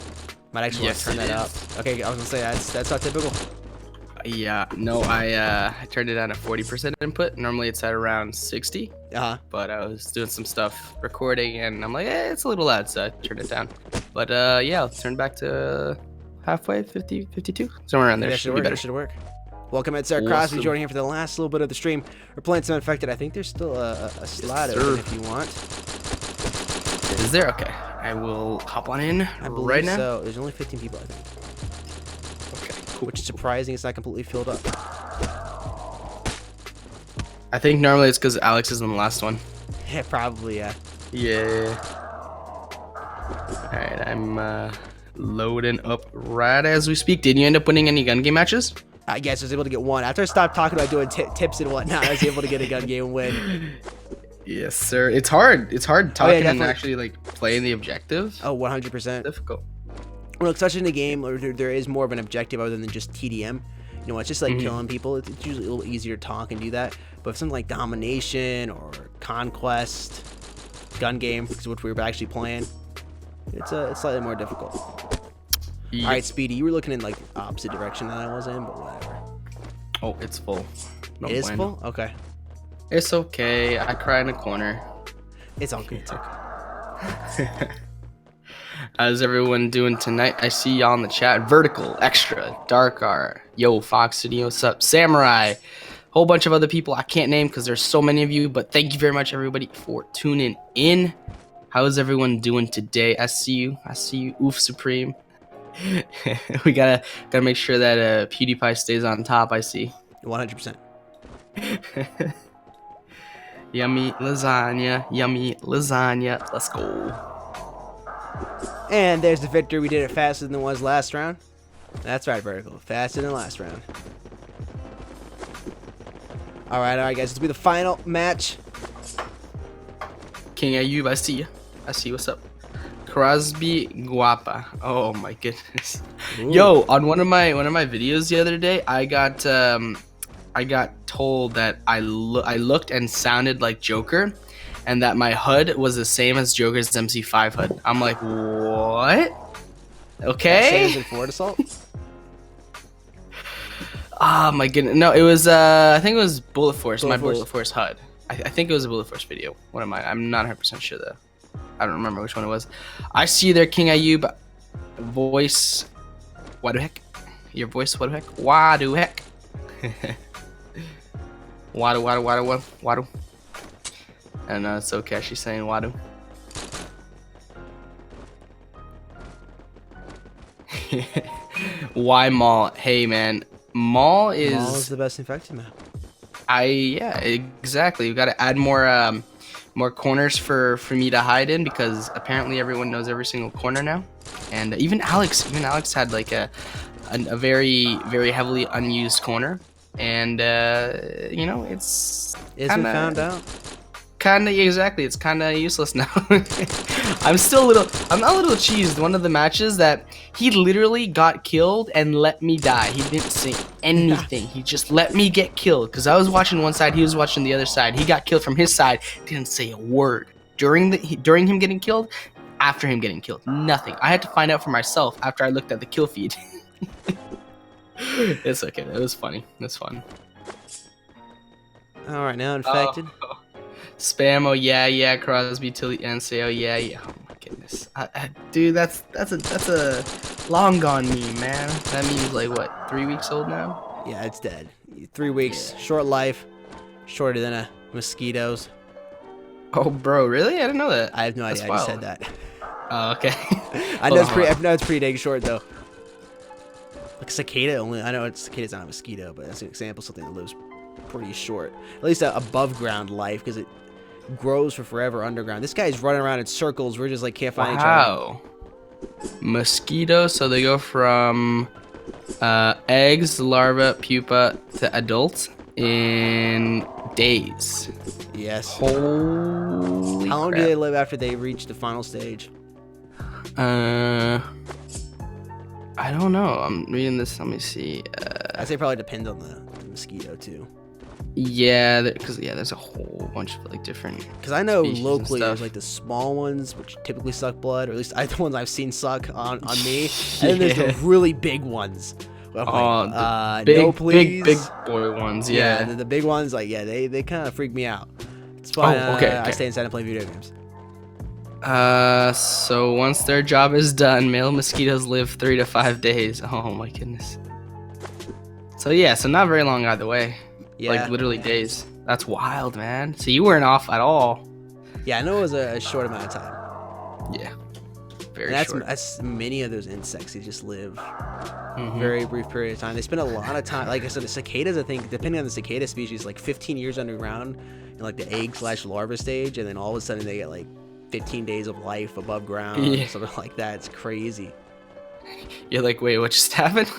Might actually want to turn that up. Okay, I was gonna say that's not typical. Yeah, no, I turned it down to 40% input. Normally it's at around 60. But I was doing some stuff recording, and I'm like, it's a little loud, so I turned it down. But yeah, I'll turn back to halfway, 50, 52, somewhere around there. That should be better. Should work. Welcome, Ed Sarah Crosby, joining here for the last little bit of the stream. We're playing some Infected. I think there's still a slot open if you want. Is there? Okay. I will hop on in right now. So there's only 15 people, I think. Okay, cool. Which is surprising. It's not completely filled up. I think normally it's because Alex is in the last one. Yeah, probably, yeah. Yeah. Alright, I'm loading up right as we speak. Did you end up winning any gun game matches? Yes, I was able to get one. After I stopped talking about doing tips and whatnot, I was able to get a gun game win. Yes, sir. It's hard. It's hard talking and actually like playing the objective. Oh, 100%. Difficult. Well, especially in a game where there is more of an objective other than just TDM. You know, it's just like killing people. It's usually a little easier to talk and do that. But if something like domination or conquest, gun game, which is what we were actually playing, it's slightly more difficult. Yep. All right, Speedy, you were looking in like the opposite direction that I was in, but whatever. Oh, it's full. No It is bueno. full? Okay. It's okay. I cry in a corner. It's all good. How's everyone doing tonight? I see y'all in the chat. Vertical, Extra, Dark R, Yo, Fox City, what's up? Samurai, whole bunch of other people I can't name because there's so many of you, but thank you very much, everybody, for tuning in. How's everyone doing today? I see you. Oof Supreme. We gotta make sure that PewDiePie stays on top. I see. 100%. Yummy lasagna. Let's go. And there's the victory. We did it faster than it was last round. That's right, Vertical. Faster than last round. All right, guys. This will be the final match. King Ayub, I see you. What's up? Crosby Guapa. Oh my goodness. Ooh. Yo, on one of my videos the other day, I got told that I looked and sounded like Joker, and that my HUD was the same as Joker's MC5 HUD. I'm like, what? Okay. Same as in Forward Assault? Oh my goodness. No, it was I think it was Bullet Force. Bullet Force HUD. I think it was a Bullet Force video. What am I? I'm not 100% sure though. I don't remember which one it was. I see you there, King Ayub. Voice. What the heck? Your voice. What the heck? What the heck? What? And it's okay. She's saying Wadu. Why Maul? Hey man, Maul is the best infected map. yeah, exactly. We got to add more corners for me to hide in, because apparently everyone knows every single corner now. And even Alex had like a very heavily unused corner, and you know, it's Been found out. Kinda, exactly. It's kinda useless now. I'm a little cheesed. One of the matches that he literally got killed and let me die. He didn't say anything. He just let me get killed. Cause I was watching one side, he was watching the other side. He got killed from his side. Didn't say a word during him getting killed. After him getting killed, nothing. I had to find out for myself after I looked at the kill feed. It's okay. It was funny. It's fun. All right, now infected. Spam, oh yeah, Crosby till the end, say oh yeah. Oh my goodness, dude, that's a long gone meme, man. That meme's like what, 3 weeks old now? Yeah, it's dead. 3 weeks, short life, shorter than a mosquito's. Oh, bro, really? I didn't know that. I have no idea. I just said that. Oh, okay. I know it's pretty dang short though. Like cicada only. I know cicada's not a mosquito, but that's an example of something that lives pretty short. At least above ground life, because it grows for forever underground. This guy's running around in circles. We're just like can't find each other. Wow. Mosquitoes, so they go from eggs, larva, pupa to adult in days. Yes. Holy How long crap. do they live after they reach the final stage? I don't know. I'm reading this. Let me see. I'd say it probably depends on the mosquito too. Yeah, because there's a whole bunch of like different. Because I know species and locally there's stuff. like the small ones which typically suck blood, or at least the ones I've seen suck on me. And then there's the really big ones. Where I'm like, the no please. big boy ones. Yeah. the big ones, like they kind of freak me out. It's fine. okay. I stay inside and play video games. So once their job is done, male mosquitoes live 3 to 5 days. Oh my goodness. So yeah, so not very long either way. Yeah. Like literally days. That's wild, man. So you weren't off at all. Yeah, I know it was a short amount of time. Yeah. Very And short. that's many of those insects. They just live Mhm. very brief period of time. They spend a lot of time. Like I said, the cicadas, I think, depending on the cicada species, like 15 years underground in like the egg/larva stage, and then all of a sudden they get like 15 days of life above ground, Yeah. something like that. It's crazy. You're like, wait, what just happened?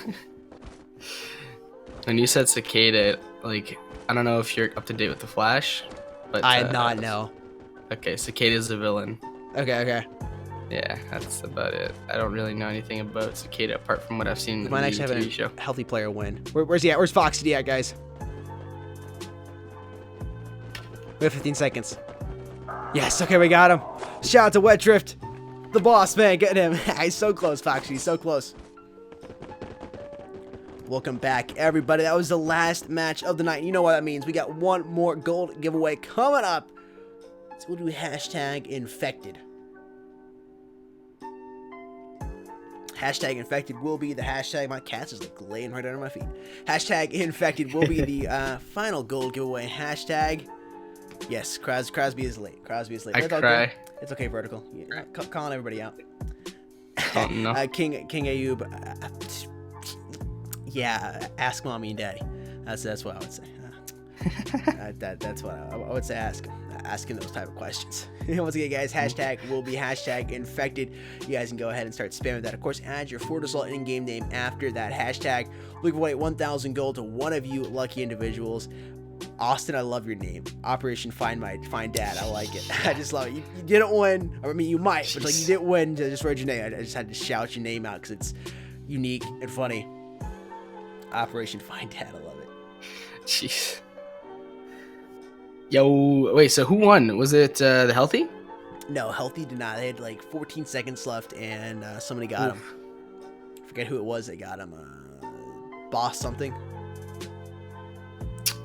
When you said cicada, like, I don't know if you're up to date with the Flash, but I did not know. Okay, cicada's a villain. Okay. Yeah, that's about it. I don't really know anything about cicada apart from what I've seen We in might the actually have TV show. a healthy player win. Where's he at? Where's Foxy at, guys? We have 15 seconds. Yes, okay, we got him. Shout out to Wet Drift. The boss, man, getting him. He's so close, Foxy. He's so close. Welcome back, everybody. That was the last match of the night. You know what that means. We got one more gold giveaway coming up. So we'll do hashtag infected. Hashtag infected will be the hashtag. My cat's is like laying right under my feet. Hashtag infected will be the final gold giveaway. Hashtag. Yes, Crosby is late. Crosby is late. I That's all cry. good. It's okay, Vertical. Yeah, calling everybody out. Oh, no. King Ayub. Yeah, ask mommy and daddy. That's what I would say. That's what I would say. Asking those type of questions. Once again, guys, hashtag will be hashtag infected. You guys can go ahead and start spamming that. Of course, add your Fort Assault in-game name after that hashtag. We'll give away 1,000 gold to one of you lucky individuals. Austin, I love your name. Operation Find Dad. I like it. I just love it. You didn't win. Or, I mean, you might, but like you didn't win. I just read your name. I just had to shout your name out because it's unique and funny. Operation Find Dad. I love it. Jeez. Yo, wait, so who won? Was it the Healthy? No, Healthy did not. They had like 14 seconds left, and somebody got him. Forget who it was that got him. Boss something.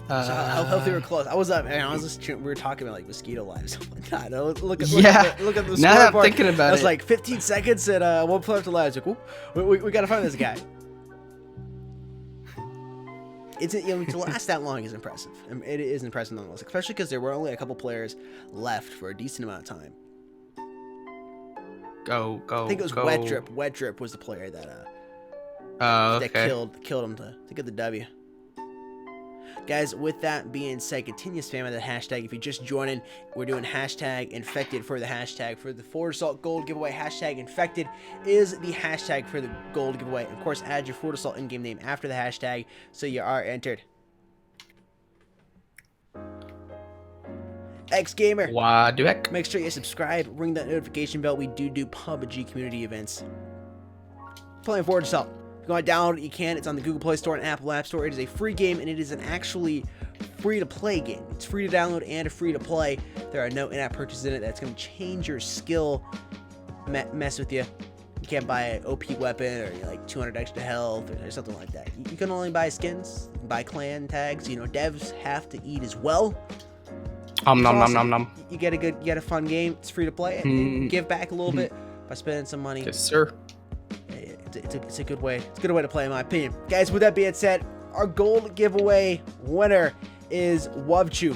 So how Healthy were close. I was up, and we were talking about like mosquito lives. Oh my god! Look at the Now that I'm scoreboard. thinking about I was it. like 15 seconds and one player to lives. Like, we gotta find this guy. it's to last that long is impressive. It is impressive nonetheless, especially because there were only a couple players left for a decent amount of time. Go. I think it was go. Wet Drip. Wet Drip was the player that Okay. that killed him to get the W. Guys, with that being said, continue spamming the hashtag. If you're just joining, we're doing hashtag infected for the hashtag for the Forward Assault Gold giveaway. Hashtag infected is the hashtag for the gold giveaway. Of course, add your Forward Assault in-game name after the hashtag so you are entered. X Gamer, Wadwek. make sure you subscribe, ring that notification bell. We do PUBG community events. Playing Forward Assault. If you want to download it, you can. It's on the Google Play Store and Apple App Store. It is a free game, and it is an actually free-to-play game. It's free to download and free-to-play. There are no in-app purchases in it. That's going to change your skill, mess with you. You can't buy an OP weapon or like 200 extra health or something like that. You can only buy skins, buy clan tags. You know, devs have to eat as well. Nom. You get a fun game. It's free to play, and give back a little bit by spending some money. Yes, sir. It's a good way. It's a good way to play, in my opinion. Guys, with that being said, our gold giveaway winner is Wubchu.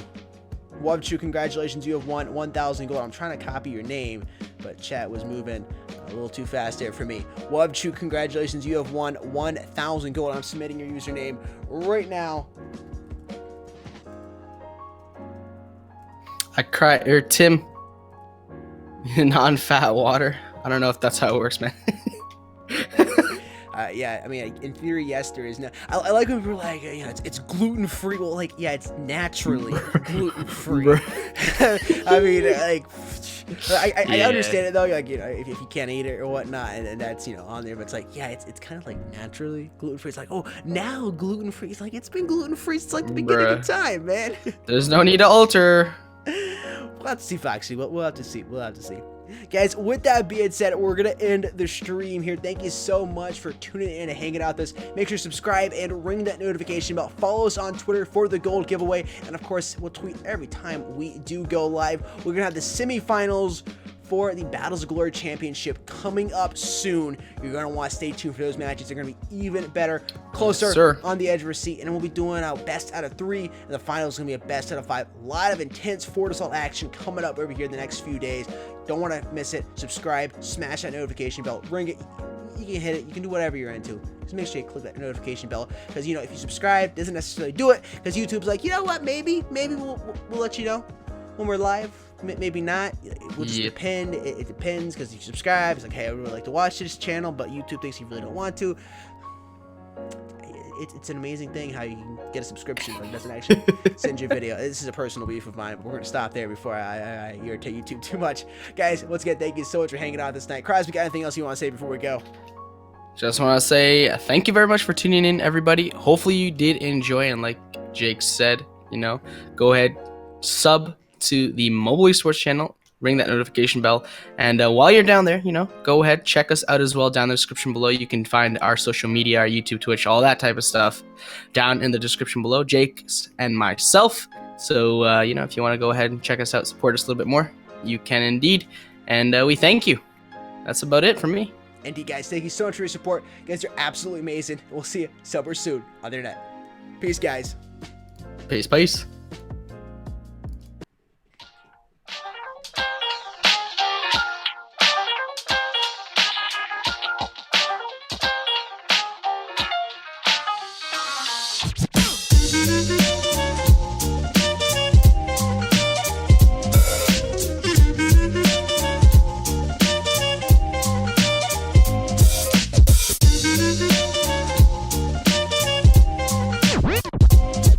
Wubchu, congratulations. You have won 1,000 gold. I'm trying to copy your name, but chat was moving a little too fast there for me. Wubchu, congratulations. You have won 1,000 gold. I'm submitting your username right now. Tim. Non-fat water. I don't know if that's how it works, man. Yeah, I mean, in theory, yes, there is no. I like when people are like, you know, it's gluten free. Well, like, yeah, it's naturally gluten free. I mean, like, I understand it though. Like, you know, if you can't eat it or whatnot, and that's, you know, on there. But it's like, yeah, it's kind of like naturally gluten free. It's like, oh, now gluten free. It's like it's been gluten free since like the beginning of time, man. There's no need to alter. We'll have to see, Foxy. We'll have to see. We'll have to see. Guys, with that being said, we're going to end the stream here. Thank you so much for tuning in and hanging out with us. Make sure to subscribe and ring that notification bell. Follow us on Twitter for the gold giveaway. And of course, we'll tweet every time we do go live. We're going to have the semifinals for the Battles of Glory Championship coming up soon. You're going to want to stay tuned for those matches. They're going to be even better, closer on the edge of our seat. And we'll be doing our best out of 3. And the finals is going to be a best out of 5. A lot of intense Forward Assault action coming up over here in the next few days. Don't want to miss it. Subscribe, smash that notification bell, ring it. You can hit it. You can do whatever you're into. Just make sure you click that notification bell, because, you know, if you subscribe, doesn't necessarily do it, because YouTube's like, you know what, maybe we'll let you know when we're live. Maybe not. It will just depend. It depends, because you subscribe. It's like, hey, I would really like to watch this channel, but YouTube thinks you really don't want to. It's an amazing thing how you can get a subscription, but it doesn't actually send you a video. This is a personal beef of mine, but we're going to stop there before I irritate YouTube too much. Guys, once again, thank you so much for hanging out this night. Crosby, got anything else you want to say before we go? Just want to say thank you very much for tuning in, everybody. Hopefully you did enjoy, and like Jake said, you know, go ahead, sub to the Mobile Esports channel, ring that notification bell, and while you're down there, you know, go ahead, check us out as well down in the description below. You can find our social media, our YouTube, Twitch, all that type of stuff down in the description below, Jake's and myself. So, you know, if you want to go ahead and check us out, support us a little bit more, you can indeed. And we thank you. That's about it for me. Indeed, guys, thank you so much for your support. You guys are absolutely amazing. We'll see you somewhere soon on the internet. Peace, guys. Peace.